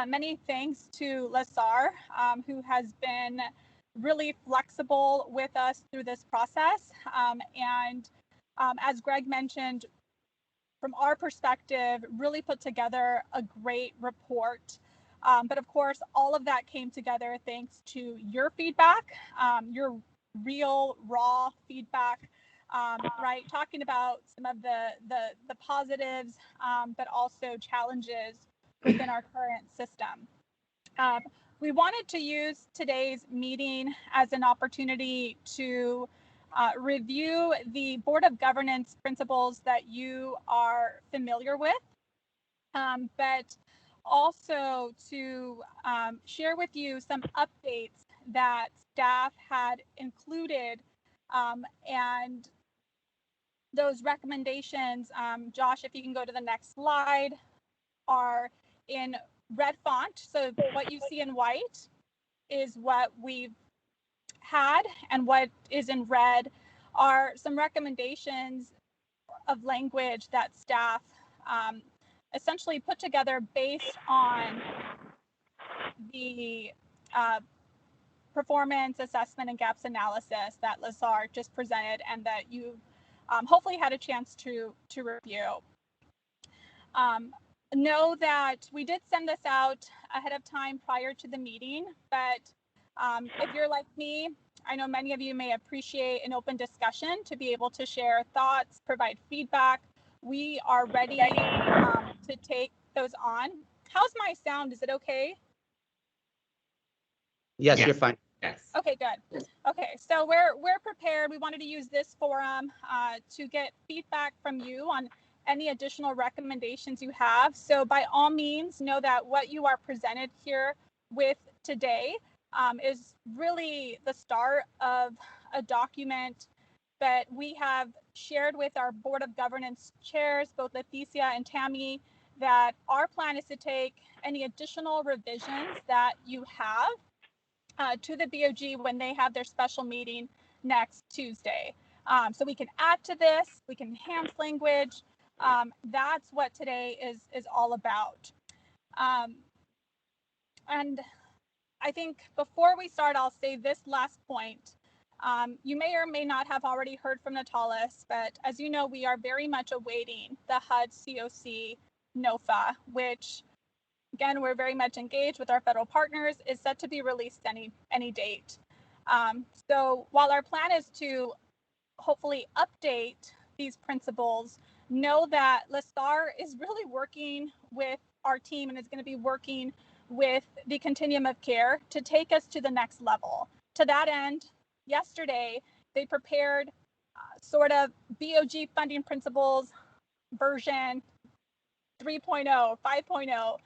many thanks to Lazar, who has been really flexible with us through this process. And as Greg mentioned, from our perspective, really put together a great report. But of course, all of that came together thanks to your feedback, your real raw feedback, right? Talking about some of the positives, but also challenges within our current system. We wanted to use today's meeting as an opportunity to review the Board of Governance principles that you are familiar with, but also to share with you some updates that staff had included, and those recommendations, Josh, if you can go to the next slide, are in red font. So what you see in white is what we've had, and what is in red are some recommendations of language that staff essentially put together based on the performance assessment and gaps analysis that Lazar just presented, and that you hopefully had a chance to review. Know that we did send this out ahead of time prior to the meeting, but if you're like me, I know many of you may appreciate an open discussion to be able to share thoughts, provide feedback. We are ready to take those on. How's my sound? Is it okay? Yes, you're fine. Yes. Okay, good. Okay, so we're prepared. We wanted to use this forum to get feedback from you on any additional recommendations you have. So by all means, know that what you are presented here with today is really the start of a document that we have shared with our Board of Governance chairs, both Leticia and Tammy, that our plan is to take any additional revisions that you have to the BOG when they have their special meeting next Tuesday. So we can add to this, we can enhance language. That's what today is all about. And I think before we start, I'll say this last point. You may or may not have already heard from Natalis, but as you know, we are very much awaiting the HUD CoC NOFA, which again, we're very much engaged with our federal partners, is set to be released any date. So while our plan is to hopefully update these principles, know that Lazar is really working with our team and is going to be working with the Continuum of Care to take us to the next level. To that end, yesterday, they prepared sort of BOG funding principles version 3.0, 5.0.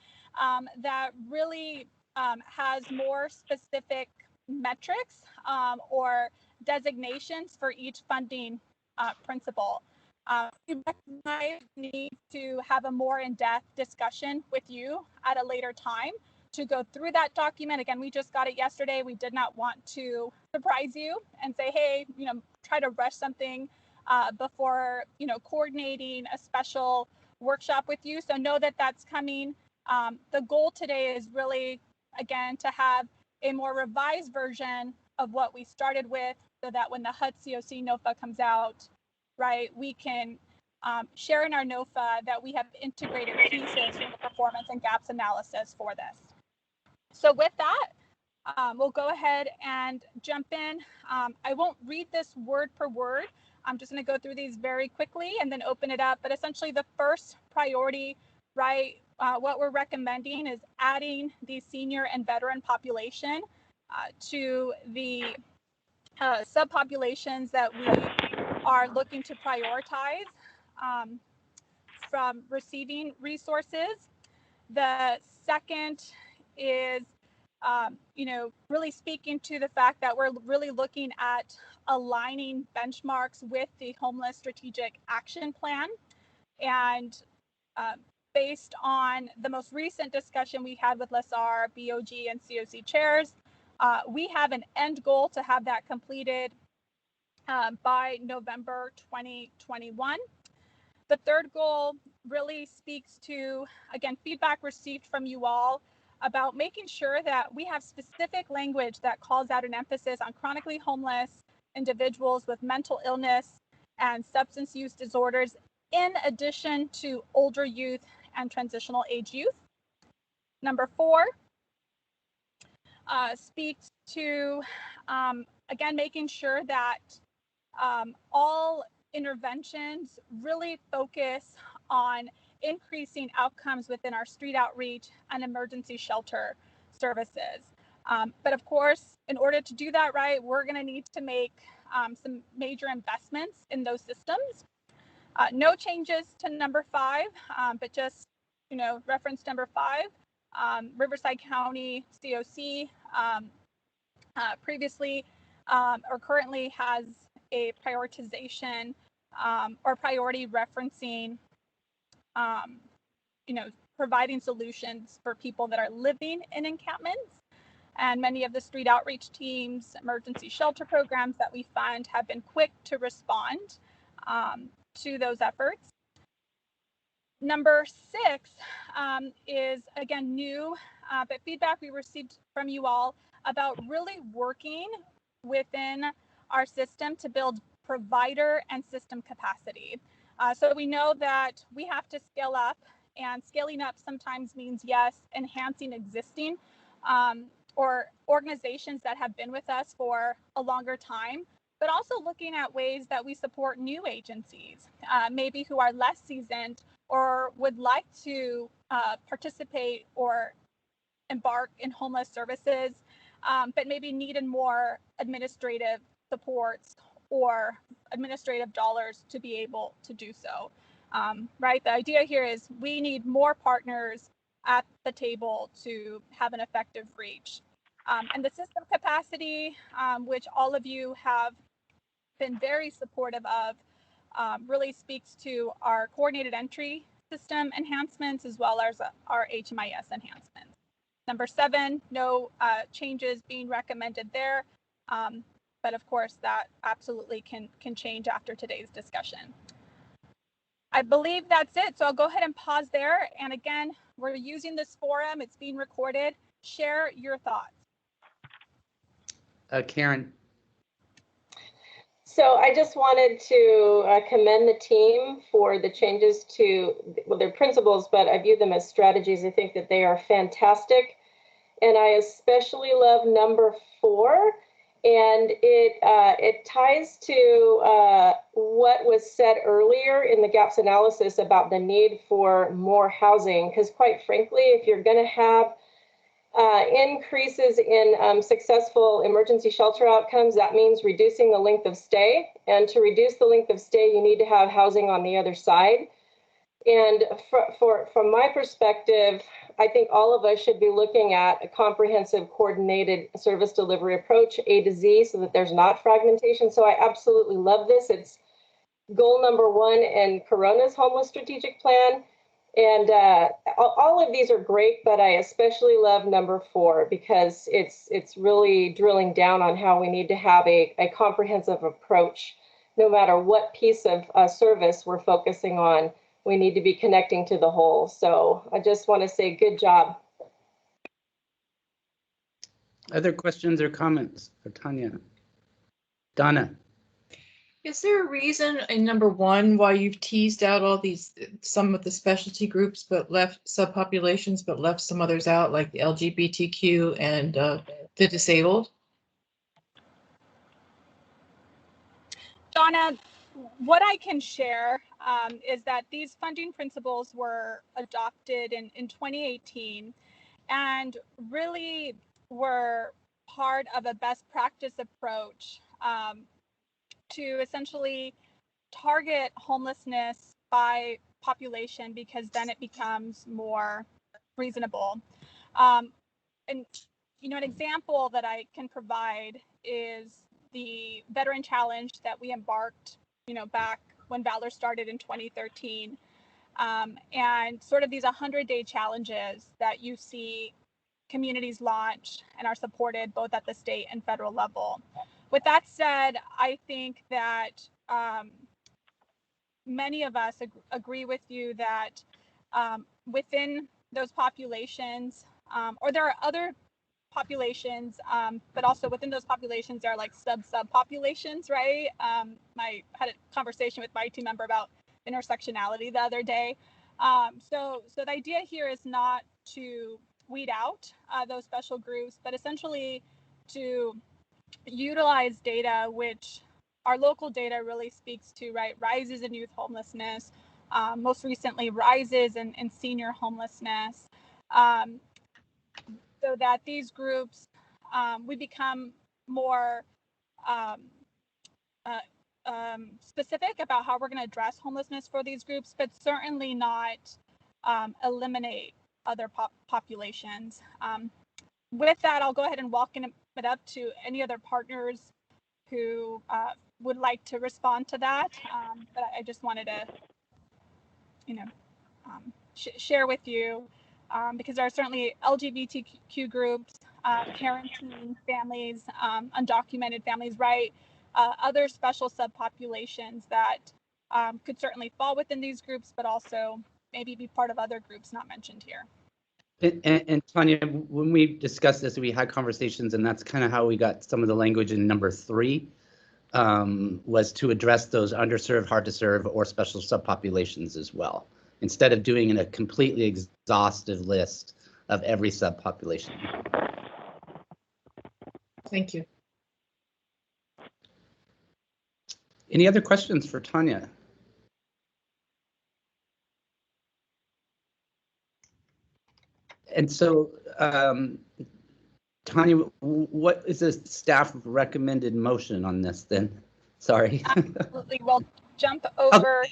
that really has more specific metrics or designations for each funding principle. We recognize the need to have a more in-depth discussion with you at a later time to go through that document. Again, we just got it yesterday. We did not want to surprise you and say, hey, try to rush something before, coordinating a special workshop with you. So know that that's coming. The goal today is really, again, to have a more revised version of what we started with so that when the HUD CoC NOFA comes out, right, we can share in our NOFA that we have integrated pieces from the performance and gaps analysis for this. So with that, we'll go ahead and jump in. I won't read this word per word. I'm just going to go through these very quickly and then open it up. But essentially the first priority, right, what we're recommending is adding the senior and veteran population to the subpopulations that we are looking to prioritize from receiving resources. The second is, really speaking to the fact that we're really looking at aligning benchmarks with the Homeless Strategic Action Plan. And based on the most recent discussion we had with LESAR, BOG, and CoC chairs, we have an end goal to have that completed by November 2021. The third goal really speaks to, again, feedback received from you all about making sure that we have specific language that calls out an emphasis on chronically homeless individuals with mental illness and substance use disorders, in addition to older youth and transitional age youth. Number 4 speaks to, again, making sure that all interventions really focus on increasing outcomes within our street outreach and emergency shelter services. But of course, in order to do that right, we're going to need to make some major investments in those systems. No changes to number 5, but just, reference number 5. Riverside County CoC previously or currently has a prioritization or priority referencing, providing solutions for people that are living in encampments. And many of the street outreach teams, emergency shelter programs that we fund have been quick to respond to those efforts. Number 6 is, again, new, but feedback we received from you all about really working within our system to build provider and system capacity. So we know that we have to scale up, and scaling up sometimes means, yes, enhancing existing or organizations that have been with us for a longer time, but also looking at ways that we support new agencies, maybe who are less seasoned or would like to participate or embark in homeless services, but maybe needed more administrative supports or administrative dollars to be able to do so. Right? The idea here is we need more partners at the table to have an effective reach. And the system capacity, which all of you have been very supportive of, really speaks to our coordinated entry system enhancements as well as our HMIS enhancements. Number 7, no changes being recommended there. But of course, that absolutely can change after today's discussion. I believe that's it. So I'll go ahead and pause there. And again, we're using this forum. It's being recorded. Share your thoughts. Karen. So I just wanted to commend the team for the changes to, well, they're principles, but I view them as strategies. I think that they are fantastic. And I especially love number 4. And it ties to what was said earlier in the gaps analysis about the need for more housing. Because quite frankly, if you're going to have increases in successful emergency shelter outcomes, that means reducing the length of stay. And to reduce the length of stay, you need to have housing on the other side. And from my perspective, I think all of us should be looking at a comprehensive coordinated service delivery approach, A to Z, so that there's not fragmentation. So I absolutely love this. It's goal number 1 in Corona's homeless strategic plan. And all of these are great, but I especially love number 4 because it's really drilling down on how we need to have a comprehensive approach. No matter what piece of service we're focusing on, we need to be connecting to the whole. So I just want to say good job. Other questions or comments for Tanya? Donna? Is there a reason in number 1 why you've teased out all these, some of the specialty groups, but left subpopulations, but left some others out, like the LGBTQ and the disabled? Donna, what I can share is that these funding principles were adopted in 2018 and really were part of a best practice approach to essentially target homelessness by population, because then it becomes more reasonable. And an example that I can provide is the veteran challenge that we embarked, back when Valor started in 2013, and sort of these 100-day challenges that you see communities launch and are supported both at the state and federal level. With that said, I think that many of us agree with you that within those populations, or there are other populations, but also within those populations, there are like sub-populations, right? I had a conversation with my team member about intersectionality the other day. So the idea here is not to weed out those special groups, but essentially to utilize data, which our local data really speaks to, right? Rises in youth homelessness, most recently rises in senior homelessness, so that these groups, we become more specific about how we're going to address homelessness for these groups, but certainly not eliminate other populations. With that, I'll go ahead and welcome it up to any other partners who would like to respond to that. But I just wanted to, share with you, because there are certainly LGBTQ groups, parenting families, undocumented families, right? Other special subpopulations that could certainly fall within these groups, but also maybe be part of other groups not mentioned here. And Tanya, when we discussed this, we had conversations, and that's kind of how we got some of the language in number 3, was to address those underserved, hard to serve, or special subpopulations as well, instead of doing a completely exhaustive list of every subpopulation. Thank you. Any other questions for Tanya? And so, Tanya, what is the staff recommended motion on this then? Sorry. Absolutely. We'll jump over.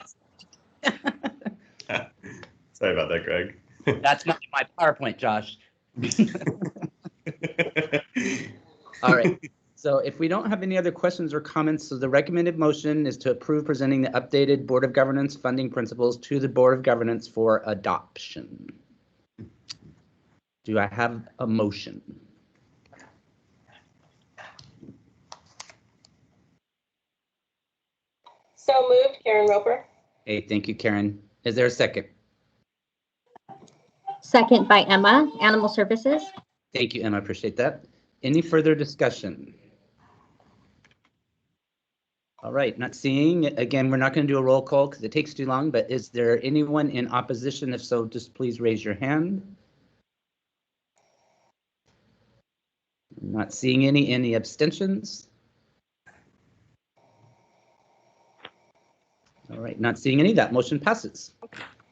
Sorry about that, Greg. That's not my PowerPoint, Josh. All right. So if we don't have any other questions or comments, so the recommended motion is to approve presenting the updated Board of Governance funding principles to the Board of Governance for adoption. Do I have a motion? So moved, Karen Roper. Hey, thank you, Karen. Is there a second? Second by Emma, Animal Services. Thank you, Emma. I appreciate that. Any further discussion? All right, not seeing. Again, we're not going to do a roll call because it takes too long, but is there anyone in opposition? If so, just please raise your hand. Not seeing any abstentions? All right, not seeing any. That motion passes.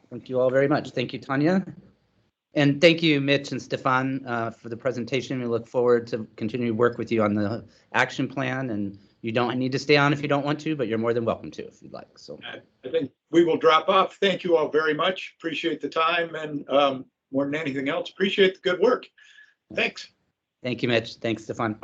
Thank you all very much. Thank you, Tanya. And thank you, Mitch and Stefan, for the presentation. We look forward to continuing to work with you on the action plan and You don't need to stay on if you don't want to, but you're more than welcome to if you'd like. So I think we will drop off. Thank you all very much. Appreciate the time, and more than anything else, appreciate the good work. Thanks. Thank you, Mitch. Thanks, Stefan.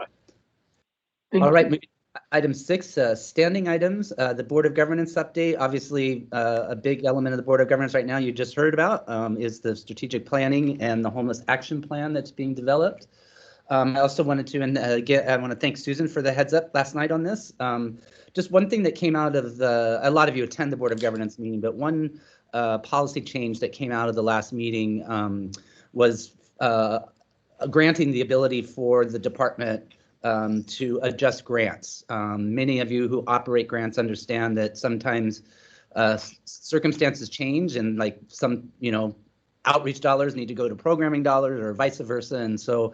All right, item 6, standing items. The Board of Governance update. Obviously, a big element of the Board of Governance right now you just heard about is the strategic planning and the homeless action plan that's being developed. I also wanted to, and I want to thank Susan for the heads up last night on this. Just one thing that came out of a lot of you attend the Board of Governance meeting, but one policy change that came out of the last meeting was granting the ability for the department to adjust grants. Many of you who operate grants understand that sometimes circumstances change, and like some, outreach dollars need to go to programming dollars or vice versa. And so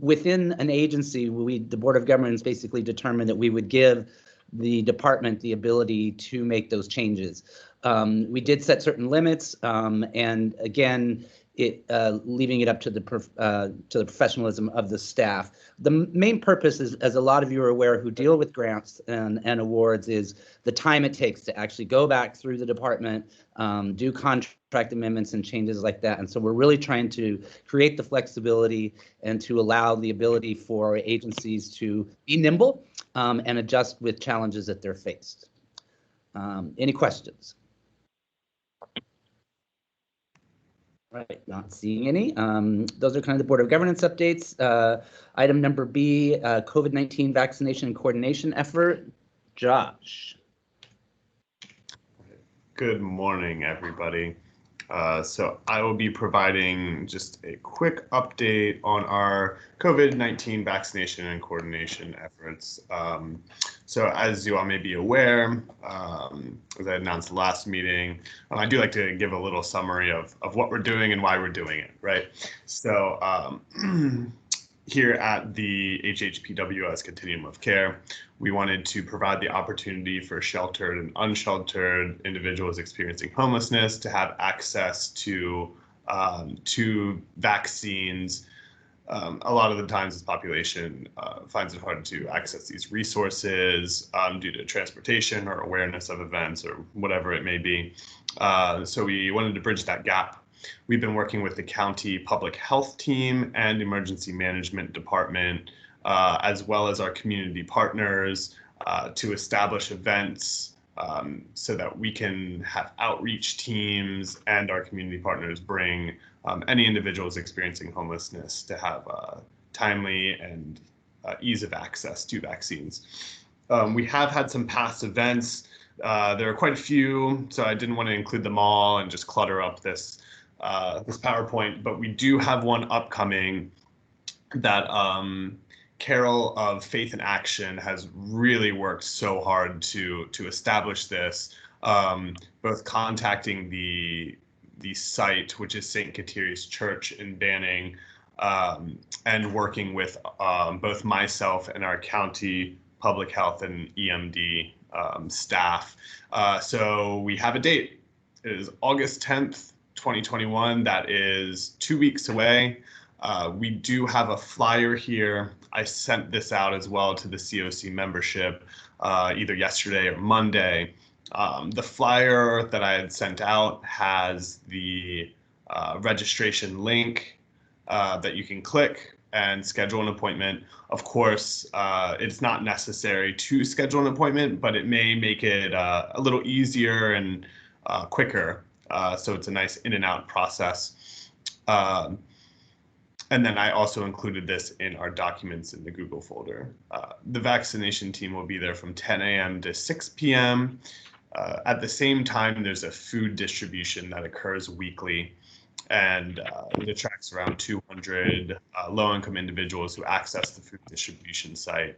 within an agency, the Board of Governance basically determined that we would give the department the ability to make those changes. We did set certain limits, and again, leaving it up to the professionalism of the staff. The main purpose is, as a lot of you are aware who deal with grants and awards, is the time it takes to actually go back through the department, do contract amendments and changes like that. And so we're really trying to create the flexibility and to allow the ability for agencies to be nimble and adjust with challenges that they're faced. Any questions? Right, not seeing any. Those are kind of the Board of Governance updates. Item number B, COVID-19 vaccination and coordination effort. Josh. Good morning, everybody. So I will be providing just a quick update on our COVID-19 vaccination and coordination efforts. So as you all may be aware, as I announced last meeting, I do like to give a little summary of what we're doing and why we're doing it, right? So here at the HHPWS Continuum of Care, we wanted to provide the opportunity for sheltered and unsheltered individuals experiencing homelessness to have access to vaccines. A lot of the times this population finds it hard to access these resources due to transportation or awareness of events or whatever it may be. So we wanted to bridge that gap. We've been working with the county public health team and emergency management department, as well as our community partners, to establish events so that we can have outreach teams and our community partners bring any individuals experiencing homelessness to have timely and ease of access to vaccines. We have had some past events. There are quite a few, so I didn't want to include them all and just clutter up this PowerPoint, but we do have one upcoming that Carol of Faith in Action has really worked so hard to establish this, both contacting the site, which is St. Kateri's Church in Banning, and working with both myself and our county public health and EMD staff. So we have a date. It is August 10th, 2021. That is 2 weeks away. We do have a flyer here. I sent this out as well to the CoC membership either yesterday or Monday. The flyer that I had sent out has the registration link that you can click and schedule an appointment. Of course, it's not necessary to schedule an appointment, but it may make it a little easier and quicker. So it's a nice in and out process. And then I also included this in our documents in the Google folder. The vaccination team will be there from 10 a.m. to 6 p.m. At the same time, there's a food distribution that occurs weekly, and it attracts around 200 low-income individuals who access the food distribution site.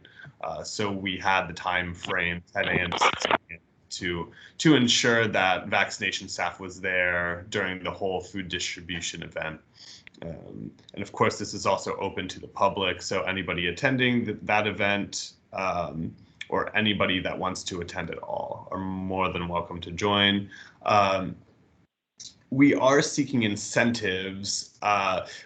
So we had the time frame 10 a.m. to 6 p.m. to ensure that vaccination staff was there during the whole food distribution event. And of course, this is also open to the public, so anybody attending that event or anybody that wants to attend at all are more than welcome to join. We are seeking incentives.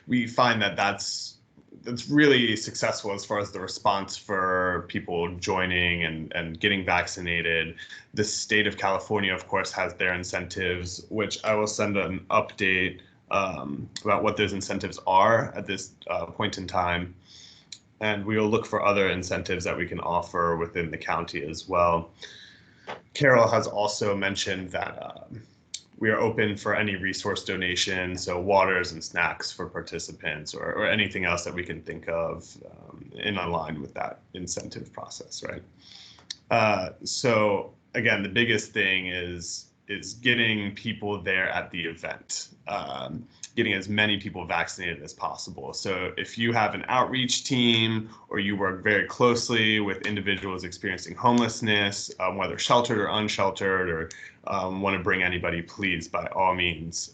We find that that's that's really successful as far as the response for people joining and getting vaccinated. The state of California, of course, has their incentives, which I will send an update about what those incentives are at this point in time. And we will look for other incentives that we can offer within the county as well. Carol has also mentioned that we are open for any resource donation, so waters and snacks for participants or anything else that we can think of in line with that incentive process, right? So again, the biggest thing is getting people there at the event, getting as many people vaccinated as possible. So if you have an outreach team or you work very closely with individuals experiencing homelessness, whether sheltered or unsheltered, or want to bring anybody, please, by all means.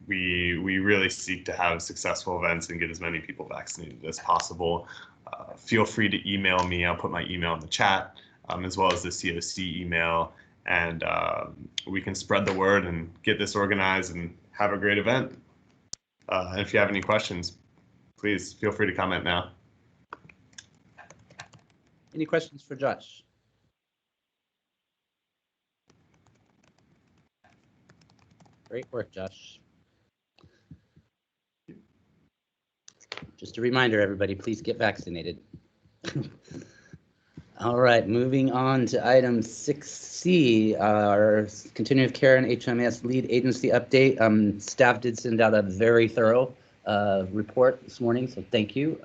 We really seek to have successful events and get as many people vaccinated as possible. Feel free to email me. I'll put my email in the chat, as well as the CoC email, and we can spread the word and get this organized and have a great event. And if you have any questions, please feel free to comment now. Any questions for Josh? Great work, Josh. Just a reminder, everybody, please get vaccinated. All right, moving on to item 6C, our Continuum of Care and HMS lead agency update. Staff did send out a very thorough report this morning, so thank you.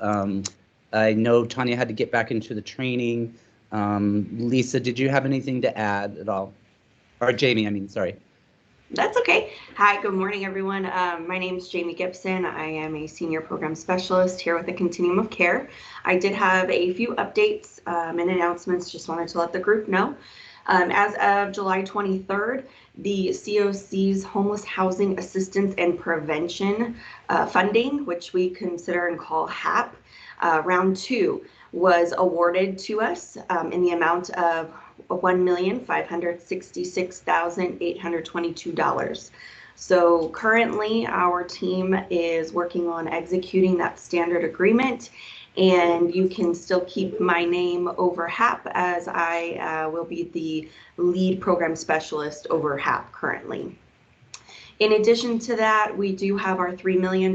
I know Tanya had to get back into the training. Lisa, did you have anything to add at all? Or Jamie, I mean, sorry. That's okay. Hi, good morning, everyone. My name is Jamie Gibson. I am a senior program specialist here with the Continuum of Care. I did have a few updates and announcements, just wanted to let the group know. As of July 23rd, the CoC's Homeless Housing Assistance and Prevention funding, which we consider and call HAP, round 2 was awarded to us in the amount of $1,566,822. So currently our team is working on executing that standard agreement, and you can still keep my name over HAP as I will be the lead program specialist over HAP currently. In addition to that, we do have our $3 million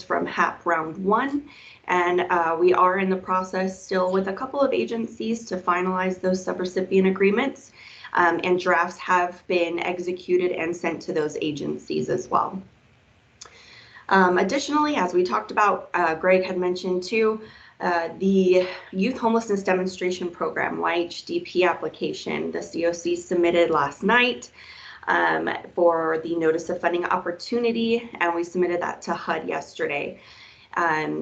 from HAP round 1. And we are in the process still with a couple of agencies to finalize those subrecipient agreements, and drafts have been executed and sent to those agencies as well. Additionally, as we talked about, Greg had mentioned too, the Youth Homelessness Demonstration Program, YHDP application, the CoC submitted last night for the Notice of Funding Opportunity, and we submitted that to HUD yesterday.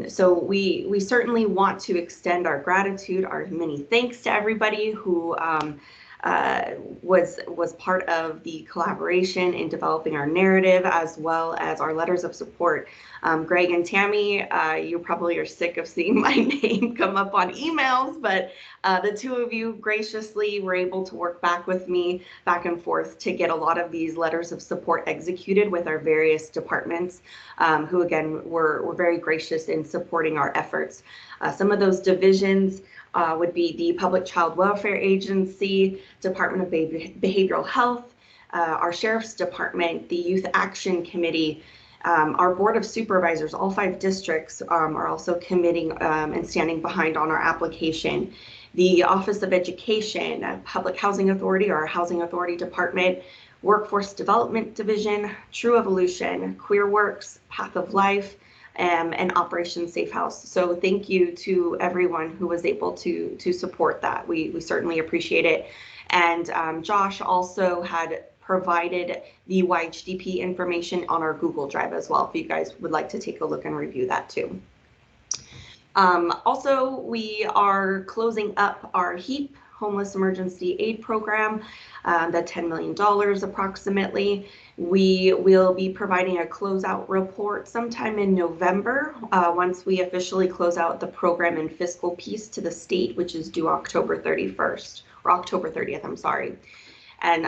So we certainly want to extend our gratitude, our many thanks to everybody who was part of the collaboration in developing our narrative, as well as our letters of support. Greg and Tammy, you probably are sick of seeing my name come up on emails, but the two of you graciously were able to work back with me back and forth to get a lot of these letters of support executed with our various departments, who again were very gracious in supporting our efforts. Some of those divisions would be the Public Child Welfare Agency, Department of Behavioral Health, our Sheriff's Department, the Youth Action Committee, our Board of Supervisors. All 5 districts are also committing and standing behind on our application. The Office of Education, Public Housing Authority, our Housing Authority Department, Workforce Development Division, True Evolution, Queer Works, Path of Life, and Operation Safe House. So thank you to everyone who was able to support that. We certainly appreciate it. And Josh also had provided the YHDP information on our Google Drive as well, if you guys would like to take a look and review that too. Also, we are closing up our HEAP, Homeless Emergency Aid Program, the $10 million approximately. We will be providing a closeout report sometime in November, once we officially close out the program and fiscal piece to the state, which is due October 31st, or October 30th, I'm sorry. And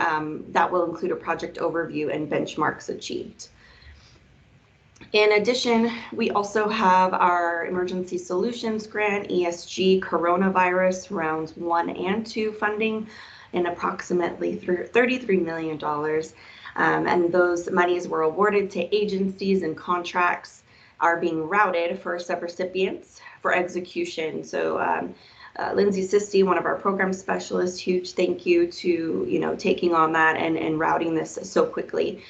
that will include a project overview and benchmarks achieved. In addition, we also have our Emergency Solutions Grant, ESG Coronavirus Rounds 1 and 2 funding in approximately $33 million. And those monies were awarded to agencies, and contracts are being routed for subrecipients for execution. So Lindsay Sisti, one of our program specialists, huge thank you to taking on that and routing this so quickly,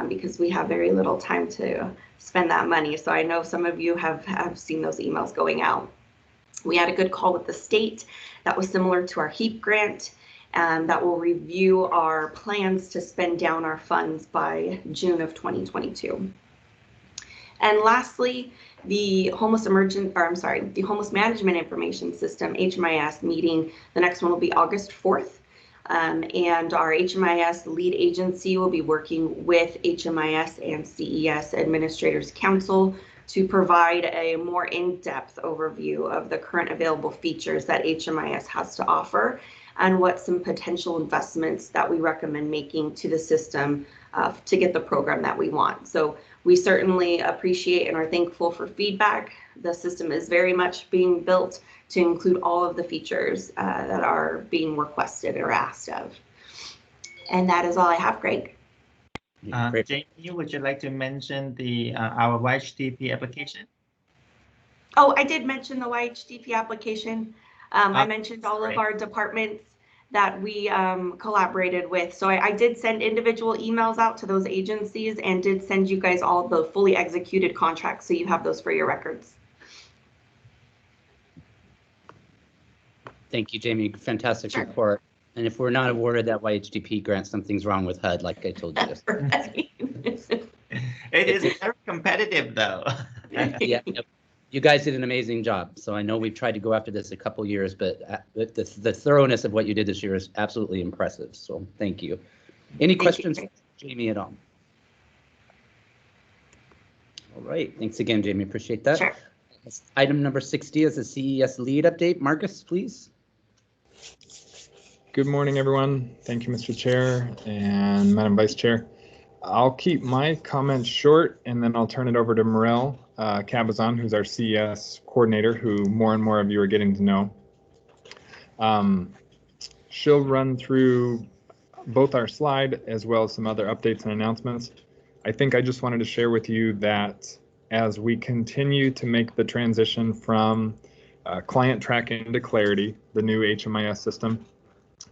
because we have very little time to spend that money. So I know some of you have seen those emails going out. We had a good call with the state that was similar to our HEAP grant, that will review our plans to spend down our funds by June of 2022. And lastly, the Homeless Management Information System, HMIS meeting, the next one will be August 4th. And our HMIS lead agency will be working with HMIS and CES Administrators Council to provide a more in-depth overview of the current available features that HMIS has to offer, and what some potential investments that we recommend making to the system to get the program that we want. So we certainly appreciate and are thankful for feedback. The system is very much being built to include all of the features that are being requested or asked of. And that is all I have, Greg. Jamie, would you like to mention our YHTP application? Oh, I did mention the YHTP application. I mentioned all of our departments that we collaborated with. So I did send individual emails out to those agencies and did send you guys all the fully executed contracts, so you have those for your records. Thank you, Jamie. Fantastic report. And if we're not awarded that YHDP grant, something's wrong with HUD, like I told you yesterday. It is very competitive, though. Yeah, you guys did an amazing job. So I know we've tried to go after this a couple years, but the thoroughness of what you did this year is absolutely impressive. So thank you. Any questions, Jamie, at all? All right. Thanks again, Jamie. Appreciate that. Sure. Item number 60 is a CES lead update. Marcus, please. Good morning, everyone. Thank you, Mr. Chair and Madam Vice Chair. I'll keep my comments short, and then I'll turn it over to Morel Cabazon, who's our CES coordinator, who more and more of you are getting to know. She'll run through both our slide as well as some other updates and announcements. I think I just wanted to share with you that as we continue to make the transition from client tracking to Clarity, the new HMIS system,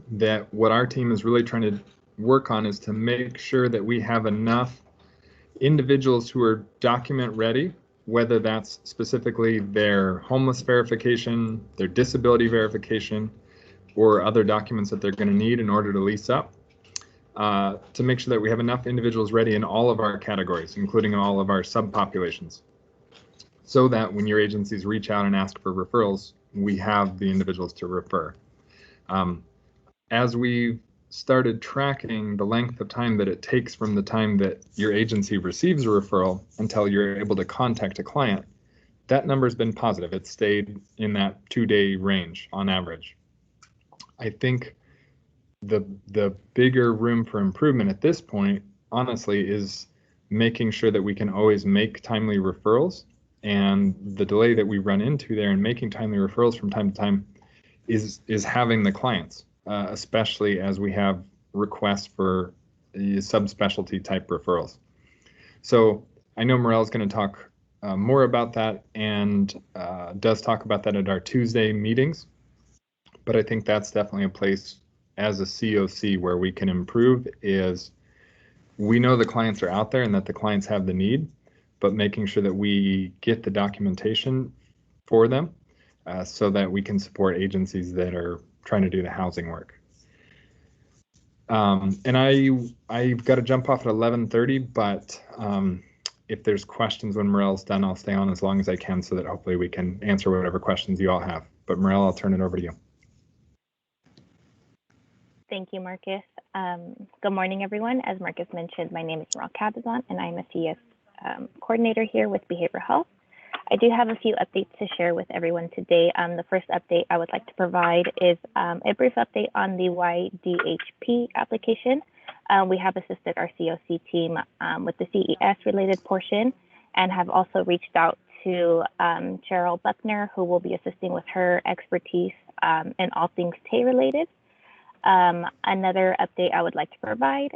that what our team is really trying to work on is to make sure that we have enough individuals who are document ready, whether that's specifically their homeless verification, their disability verification, or other documents that they're going to need in order to lease up, to make sure that we have enough individuals ready in all of our categories, including all of our subpopulations, so that when your agencies reach out and ask for referrals, we have the individuals to refer. As we started tracking the length of time that it takes from the time that your agency receives a referral until you're able to contact a client, that number's been positive. It's stayed in that 2-day range on average. I think the bigger room for improvement at this point, honestly, is making sure that we can always make timely referrals. And the delay that we run into there in making timely referrals from time to time is having the clients. Especially as we have requests for subspecialty type referrals. So I know Morel is going to talk more about that, and does talk about that at our Tuesday meetings. But I think that's definitely a place as a CoC where we can improve, is we know the clients are out there and that the clients have the need, but making sure that we get the documentation for them so that we can support agencies that are trying to do the housing work. And I've got to jump off at 11:30, but if there's questions when Morel's done, I'll stay on as long as I can so that hopefully we can answer whatever questions you all have. But Morel, I'll turn it over to you. Thank you, Marcus. Good morning, everyone. As Marcus mentioned, my name is Morel Cabazon, and I'm a CES coordinator here with Behavioral Health. I do have a few updates to share with everyone today. The first update I would like to provide is a brief update on the YDHP application. We have assisted our CoC team with the CES related portion, and have also reached out to Cheryl Buckner, who will be assisting with her expertise in all things TAY related. Another update I would like to provide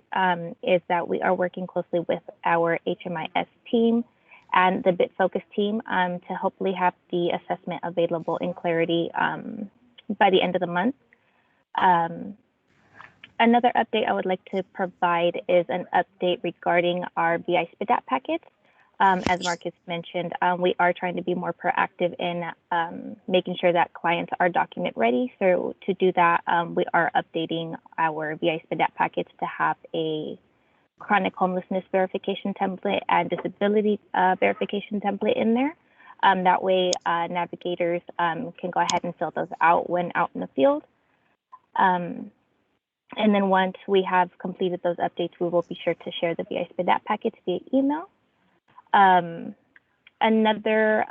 is that we are working closely with our HMIS team and the BitFocus team to hopefully have the assessment available in clarity by the end of the month. Another update I would like to provide is an update regarding our VI SPDAT packets. As Marcus mentioned, we are trying to be more proactive in making sure that clients are document ready. So to do that, we are updating our VI SPDAT packets to have a chronic homelessness verification template and disability verification template in there. That way, navigators can go ahead and fill those out when out in the field. And then once we have completed those updates, we will be sure to share the VI SPDAT packets via email. Another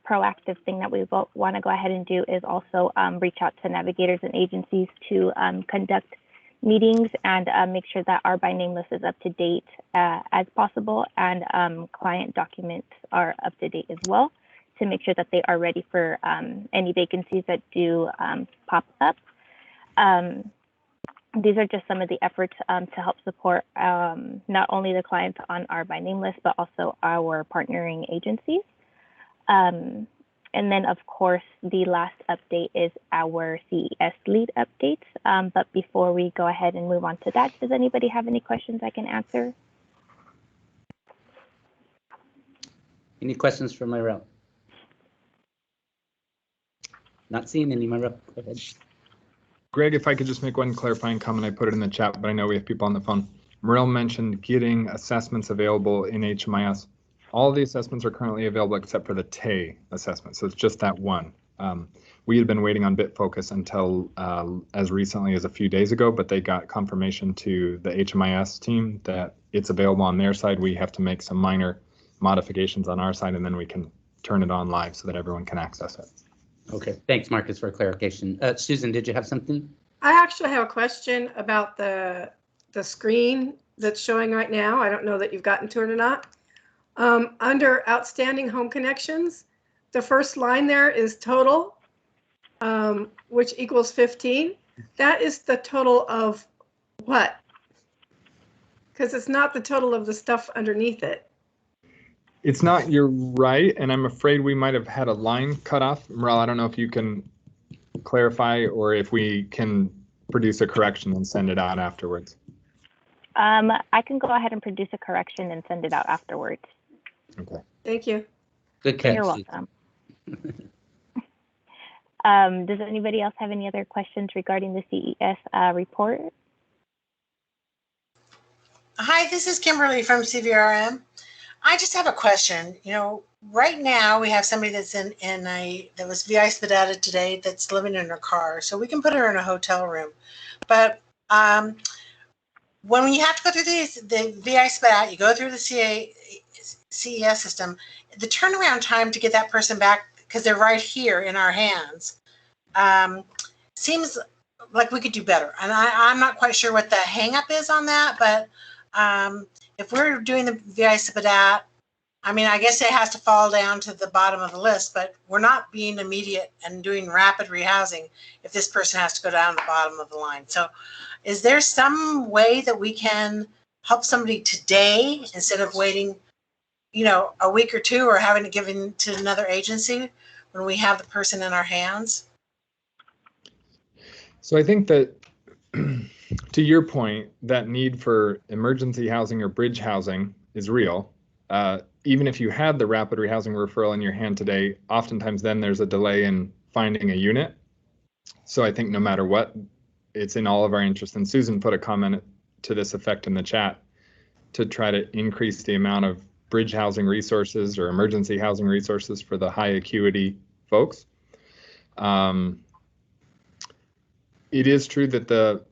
proactive thing that we want to go ahead and do is also reach out to navigators and agencies to conduct meetings and make sure that our by name list is up to date as possible, and client documents are up to date as well, to make sure that they are ready for any vacancies that do pop up. These are just some of the efforts to help support not only the clients on our by name list, but also our partnering agencies. And then, of course, the last update is our CES lead updates. But before we go ahead and move on to that, does anybody have any questions I can answer? Any questions for Myrelle? Not seeing any, Myrelle. Go ahead. Greg, if I could just make one clarifying comment, I put it in the chat, but I know we have people on the phone. Myrelle mentioned getting assessments available in HMIS. All the assessments are currently available except for the TAY assessment, so it's just that one. We had been waiting on BitFocus until as recently as a few days ago, but they got confirmation to the HMIS team that it's available on their side. We have to make some minor modifications on our side, and then we can turn it on live so that everyone can access it. Okay, thanks, Marcus, for clarification. Susan, did you have something? I actually have a question about the screen that's showing right now. I don't know that you've gotten to it or not. Under outstanding home connections, the first line there is total, which equals 15. That is the total of what? Because it's not the total of the stuff underneath it. It's not, you're right, and I'm afraid we might have had a line cut off. Myrelle, I don't know if you can clarify or if we can produce a correction and send it out afterwards. I can go ahead and produce a correction and send it out afterwards. Okay. Thank you. Good catch. You're welcome. Does anybody else have any other questions regarding the CES report? Hi, this is Kimberly from CVRM. I just have a question. You know, right now we have somebody that's that was VI SPDATed today that's living in her car, so we can put her in a hotel room. But when you have to go through the VI SPDAT, you go through the CES system, the turnaround time to get that person back, because they're right here in our hands, seems like we could do better. And I'm not quite sure what the hang up is on that, but if we're doing the VI SPDAT, I mean, I guess it has to fall down to the bottom of the list, but we're not being immediate and doing rapid rehousing if this person has to go down the bottom of the line. So is there some way that we can help somebody today instead of waiting, you know, a week or two or having it given to another agency when we have the person in our hands? So I think that to your point, that need for emergency housing or bridge housing is real. Even if you had the rapid rehousing referral in your hand today, oftentimes then there's a delay in finding a unit. So I think no matter what, it's in all of our interest. And Susan put a comment to this effect in the chat to try to increase the amount of bridge housing resources or emergency housing resources for the high acuity folks. It is true that the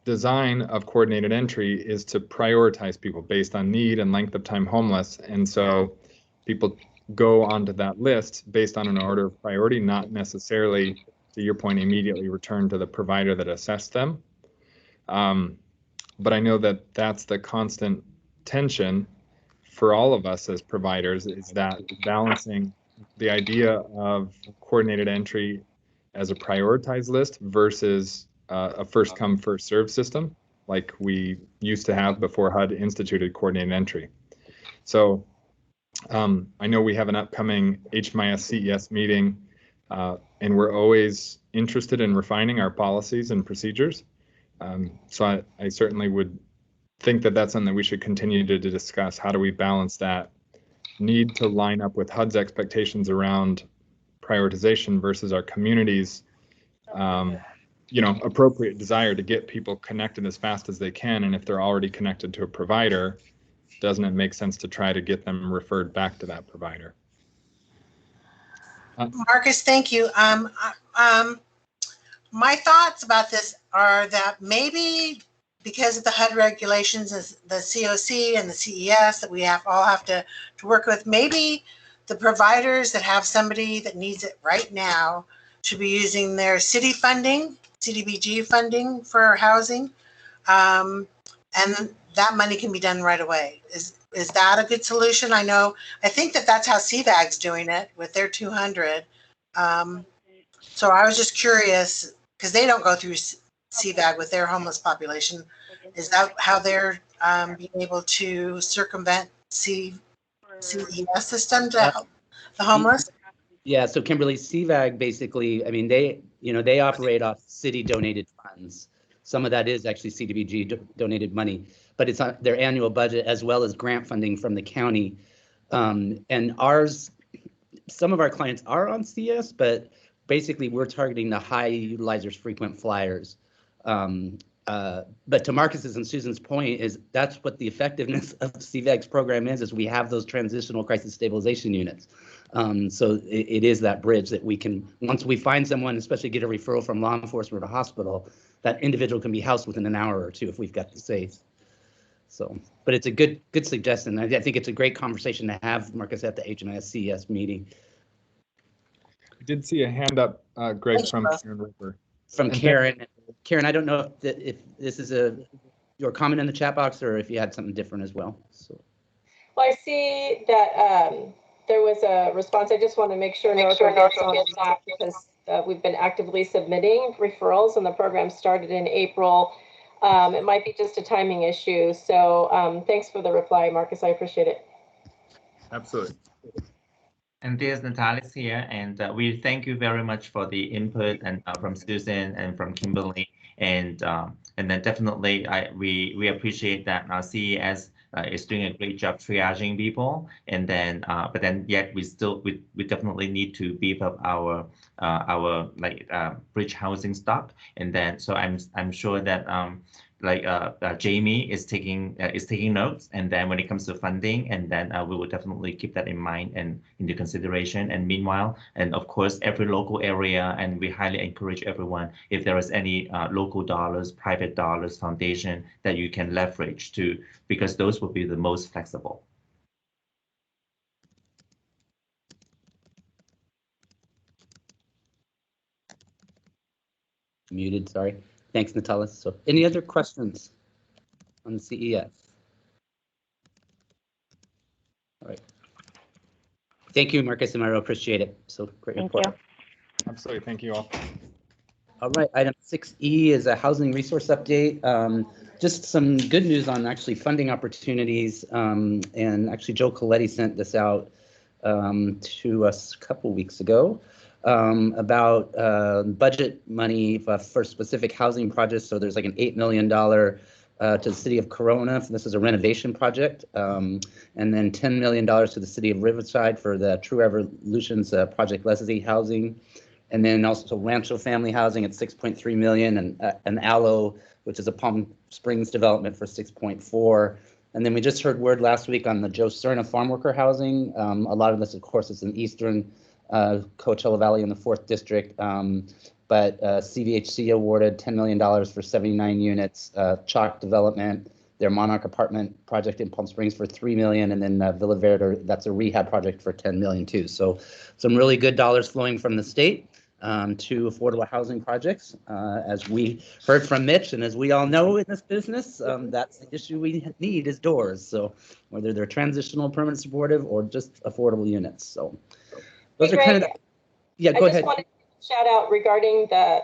design of coordinated entry is to prioritize people based on need and length of time homeless. And so people go onto that list based on an order of priority, not necessarily, to your point, immediately return to the provider that assessed them. But I know that that's the constant tension for all of us as providers, is that balancing the idea of coordinated entry as a prioritized list versus a first come, first served system like we used to have before HUD instituted coordinated entry. So I know we have an upcoming HMIS CES meeting, and we're always interested in refining our policies and procedures. So I certainly would think that that's something that we should continue to discuss. How do we balance that need to line up with HUD's expectations around prioritization versus our community's appropriate desire to get people connected as fast as they can. And if they're already connected to a provider, doesn't it make sense to try to get them referred back to that provider? Marcus, thank you. My thoughts about this are that maybe because of the HUD regulations, the CoC and the CES that we all have to work with, maybe the providers that have somebody that needs it right now should be using their city funding, CDBG funding for housing, and that money can be done right away. Is that a good solution? I think that's how CVAG's doing it with their 200. So I was just curious, because they don't go through CVAG with their homeless population. Is that how they're being able to circumvent CES system to help the homeless? Yeah, so Kimberly, CVAG basically, I mean, they operate off city donated funds. Some of that is actually CDBG donated money, but it's on their annual budget as well as grant funding from the county. And some of our clients are on CS, but basically we're targeting the high utilizers, frequent flyers. But to Marcus's and Susan's point that's what the effectiveness of CVAG's program is we have those transitional crisis stabilization units. So it is that bridge that we can, once we find someone, especially get a referral from law enforcement or hospital, that individual can be housed within an hour or two if we've got the safe. So, but it's a good suggestion. I think it's a great conversation to have, Marcus, at the HMIS CES meeting. I did see a hand up, Greg, from Karen River. From Karen. Karen, I don't know if this is your comment in the chat box or if you had something different as well. So. Well, I see that there was a response. I just want to make sure Norco gets on that because we've been actively submitting referrals and the program started in April. It might be just a timing issue. So thanks for the reply, Marcus. I appreciate it. Absolutely. And there's Natalis here, and we thank you very much for the input and from Susan and from Kimberly, and then definitely we appreciate that our CES is doing a great job triaging people, and then but then yet we definitely need to beef up our bridge housing stock, and then so I'm sure that Jamie is taking notes, and then when it comes to funding, and then we will definitely keep that in mind and into consideration. And meanwhile, and of course, every local area, and we highly encourage everyone, if there is any local dollars, private dollars, foundation that you can leverage to, because those will be the most flexible. Muted, sorry. Thanks, Natalis. So any other questions on the CES? All right. Thank you, Marcus and Myro. Appreciate it. So great report. Thank you. Absolutely. Thank you all. All right. Item 6E is a housing resource update. Just some good news on actually funding opportunities. And actually, Joe Coletti sent this out to us a couple weeks ago. About budget money for specific housing projects. So there's like an $8 million to the city of Corona. This is a renovation project. And then $10 million to the city of Riverside for the True Revolutions Project Leslie housing. And then also Rancho Family Housing at $6.3 million, and an Aloe, which is a Palm Springs development, for $6.4. And then we just heard word last week on the Joe Cerna farm worker housing. A lot of this, of course, is in Eastern Coachella Valley in the 4th District, but CVHC awarded $10 million for 79 units, CoC Development, their Monarch apartment project in Palm Springs for $3 million, and then Villa Verde, that's a rehab project for $10 million too. So some really good dollars flowing from the state. to affordable housing projects. As we heard from Mitch, and as we all know in this business, that's the issue we need is doors. So whether they're transitional, permanent supportive, or just affordable units. So those Hey, are kind of, Greg, yeah, go I ahead. just wanted to shout out regarding the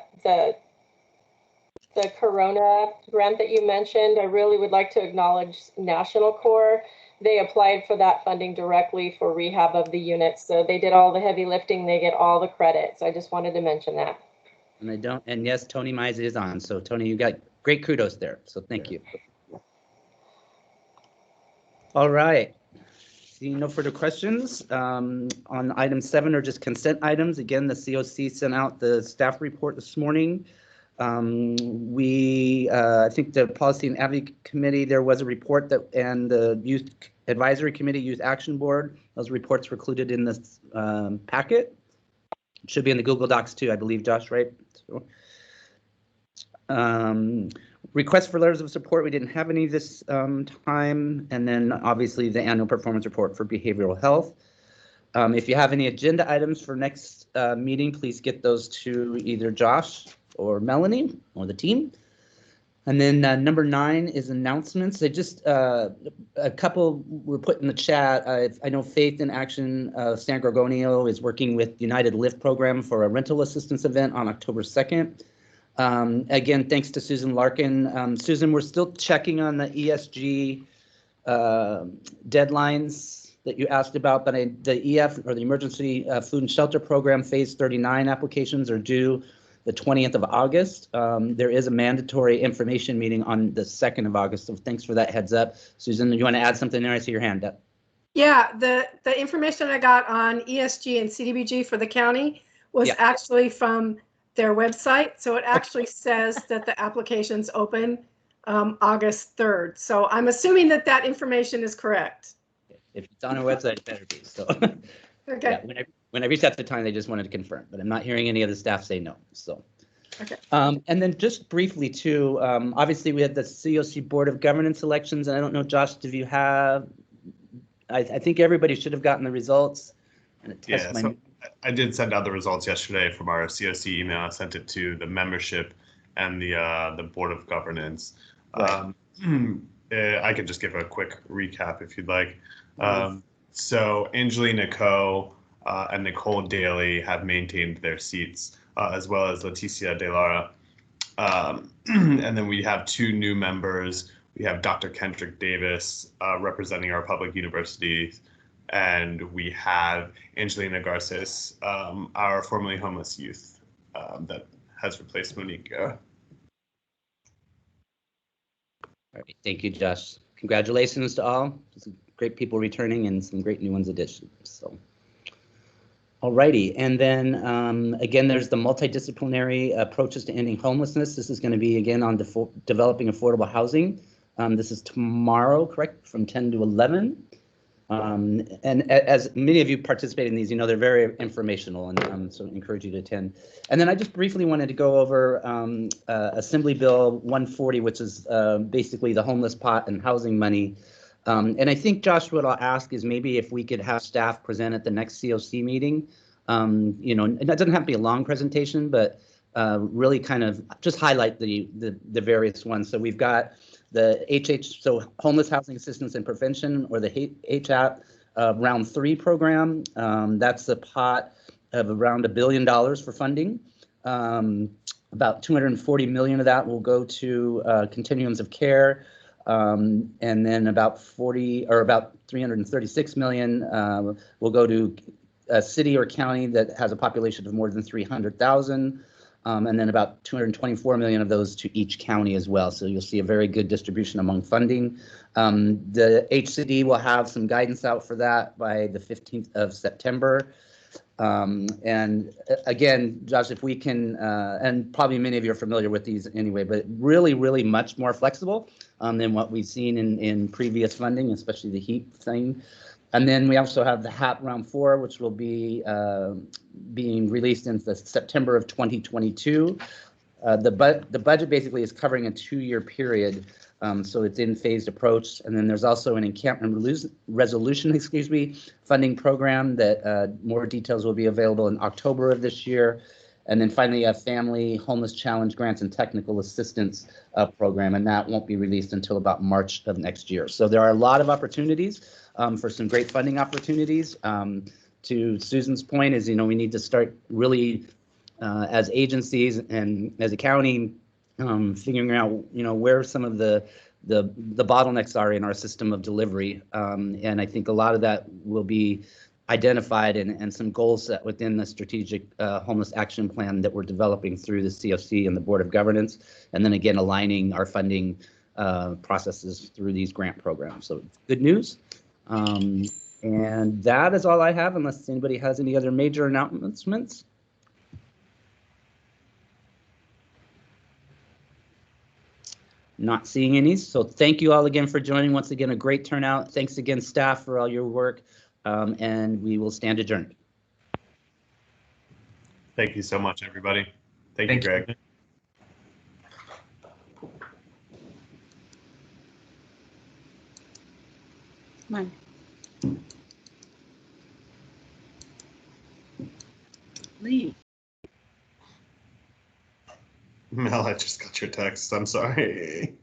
Corona grant that you mentioned. I really would like to acknowledge National Corps. They applied for that funding directly for rehab of the units. So they did all the heavy lifting. They get all the credit. So I just wanted to mention that. And I don't, and yes, Tony Mize is on. So Tony, you got great kudos there. So thank you. All right. Seeing no further questions on item 7 or just consent items. Again, the CoC sent out the staff report this morning. I think the Policy and Advocacy Committee, there was a report that, and the Youth Advisory Committee, Youth Action Board, those reports were included in this packet. It should be in the Google Docs too, I believe, Josh, right? So, requests for letters of support, we didn't have any this time. And then obviously the annual performance report for behavioral health. If you have any agenda items for next meeting, please get those to either Josh or Melanie or the team. And then number 9 is announcements. They just a couple were put in the chat. I know Faith in Action, San Gorgonio is working with United Lift program for a rental assistance event on October 2nd. Again, thanks to Susan Larkin. Susan, we're still checking on the ESG deadlines that you asked about, but the EF, or the Emergency Food and Shelter Program Phase 39 applications are due the 20th of August. There is a mandatory information meeting on the 2nd of August, so thanks for that heads up. Susan, you want to add something there? I see your hand up. Yeah, the information I got on ESG and CDBG for the county was actually from their website. So it actually says that the application's open August 3rd. So I'm assuming that that information is correct. If it's on our website, it better be. So, okay. Yeah, when I reached out at the time, they just wanted to confirm, but I'm not hearing any of the staff say no. So, okay. And then just briefly too, obviously we had the CoC Board of Governance elections, and I don't know, Josh, do you have? I think everybody should have gotten the results. And so I did send out the results yesterday from our CoC email. I sent it to the membership and the Board of Governance. Right. I could just give a quick recap if you'd like. So Angelina Coe and Nicole Daly have maintained their seats, as well as Leticia De Lara. And then we have 2 new members. We have Dr. Kendrick Davis representing our public universities, and we have Angelina Garces, our formerly homeless youth that has replaced Monique. All right, thank you, Josh. Congratulations to all. Some great people returning and some great new ones addition. So, all righty, and then again, there's the multidisciplinary approaches to ending homelessness. This is going to be again on developing affordable housing. This is tomorrow, correct, from 10 to 11. And as many of you participate in these, you know they're very informational, and so I encourage you to attend. And then I just briefly wanted to go over Assembly Bill 140, which is basically the homeless pot and housing money. And I think, Josh, what I'll ask is maybe if we could have staff present at the next CoC meeting. You know, and that doesn't have to be a long presentation, but really kind of just highlight the various ones. So we've got the so Homeless Housing Assistance and Prevention, or the HAP Round 3 program. That's a pot of around $1 billion for funding. About 240 million of that will go to Continuums of Care, and then about 336 million will go to a city or county that has a population of more than 300,000. And then about 224 million of those to each county as well. So you'll see a very good distribution among funding. The HCD will have some guidance out for that by the 15th of September. And again, Josh, if we can, and probably many of you are familiar with these anyway, but really, really much more flexible than what we've seen in previous funding, especially the HEAP thing. And then we also have the HAP Round 4, which will be being released in the September of 2022. The budget basically is covering a 2-year period, so it's in phased approach. And then there's also an encampment resolution, funding program that more details will be available in October of this year. And then finally, a Family Homeless Challenge Grants and Technical Assistance program, and that won't be released until about March of next year. So there are a lot of opportunities for some great funding opportunities. To Susan's point is, we need to start really as agencies and as a county figuring out, where some of the bottlenecks are in our system of delivery. And I think a lot of that will be identified and some goals set within the strategic homeless action plan that we're developing through the CoC and the Board of Governance. And then again, aligning our funding processes through these grant programs. So good news. And that is all I have, unless anybody has any other major announcements. Not seeing any. So thank you all again for joining. Once again, a great turnout. Thanks again, staff, for all your work. And we will stand adjourned. Thank you so much, everybody. Thank you, Greg. Come on. Leave. Mel, I just got your text. I'm sorry.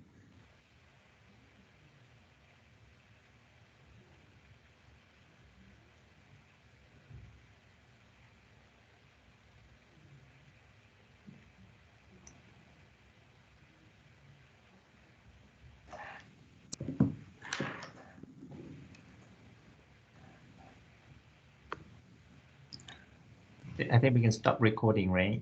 I think we can stop recording, right?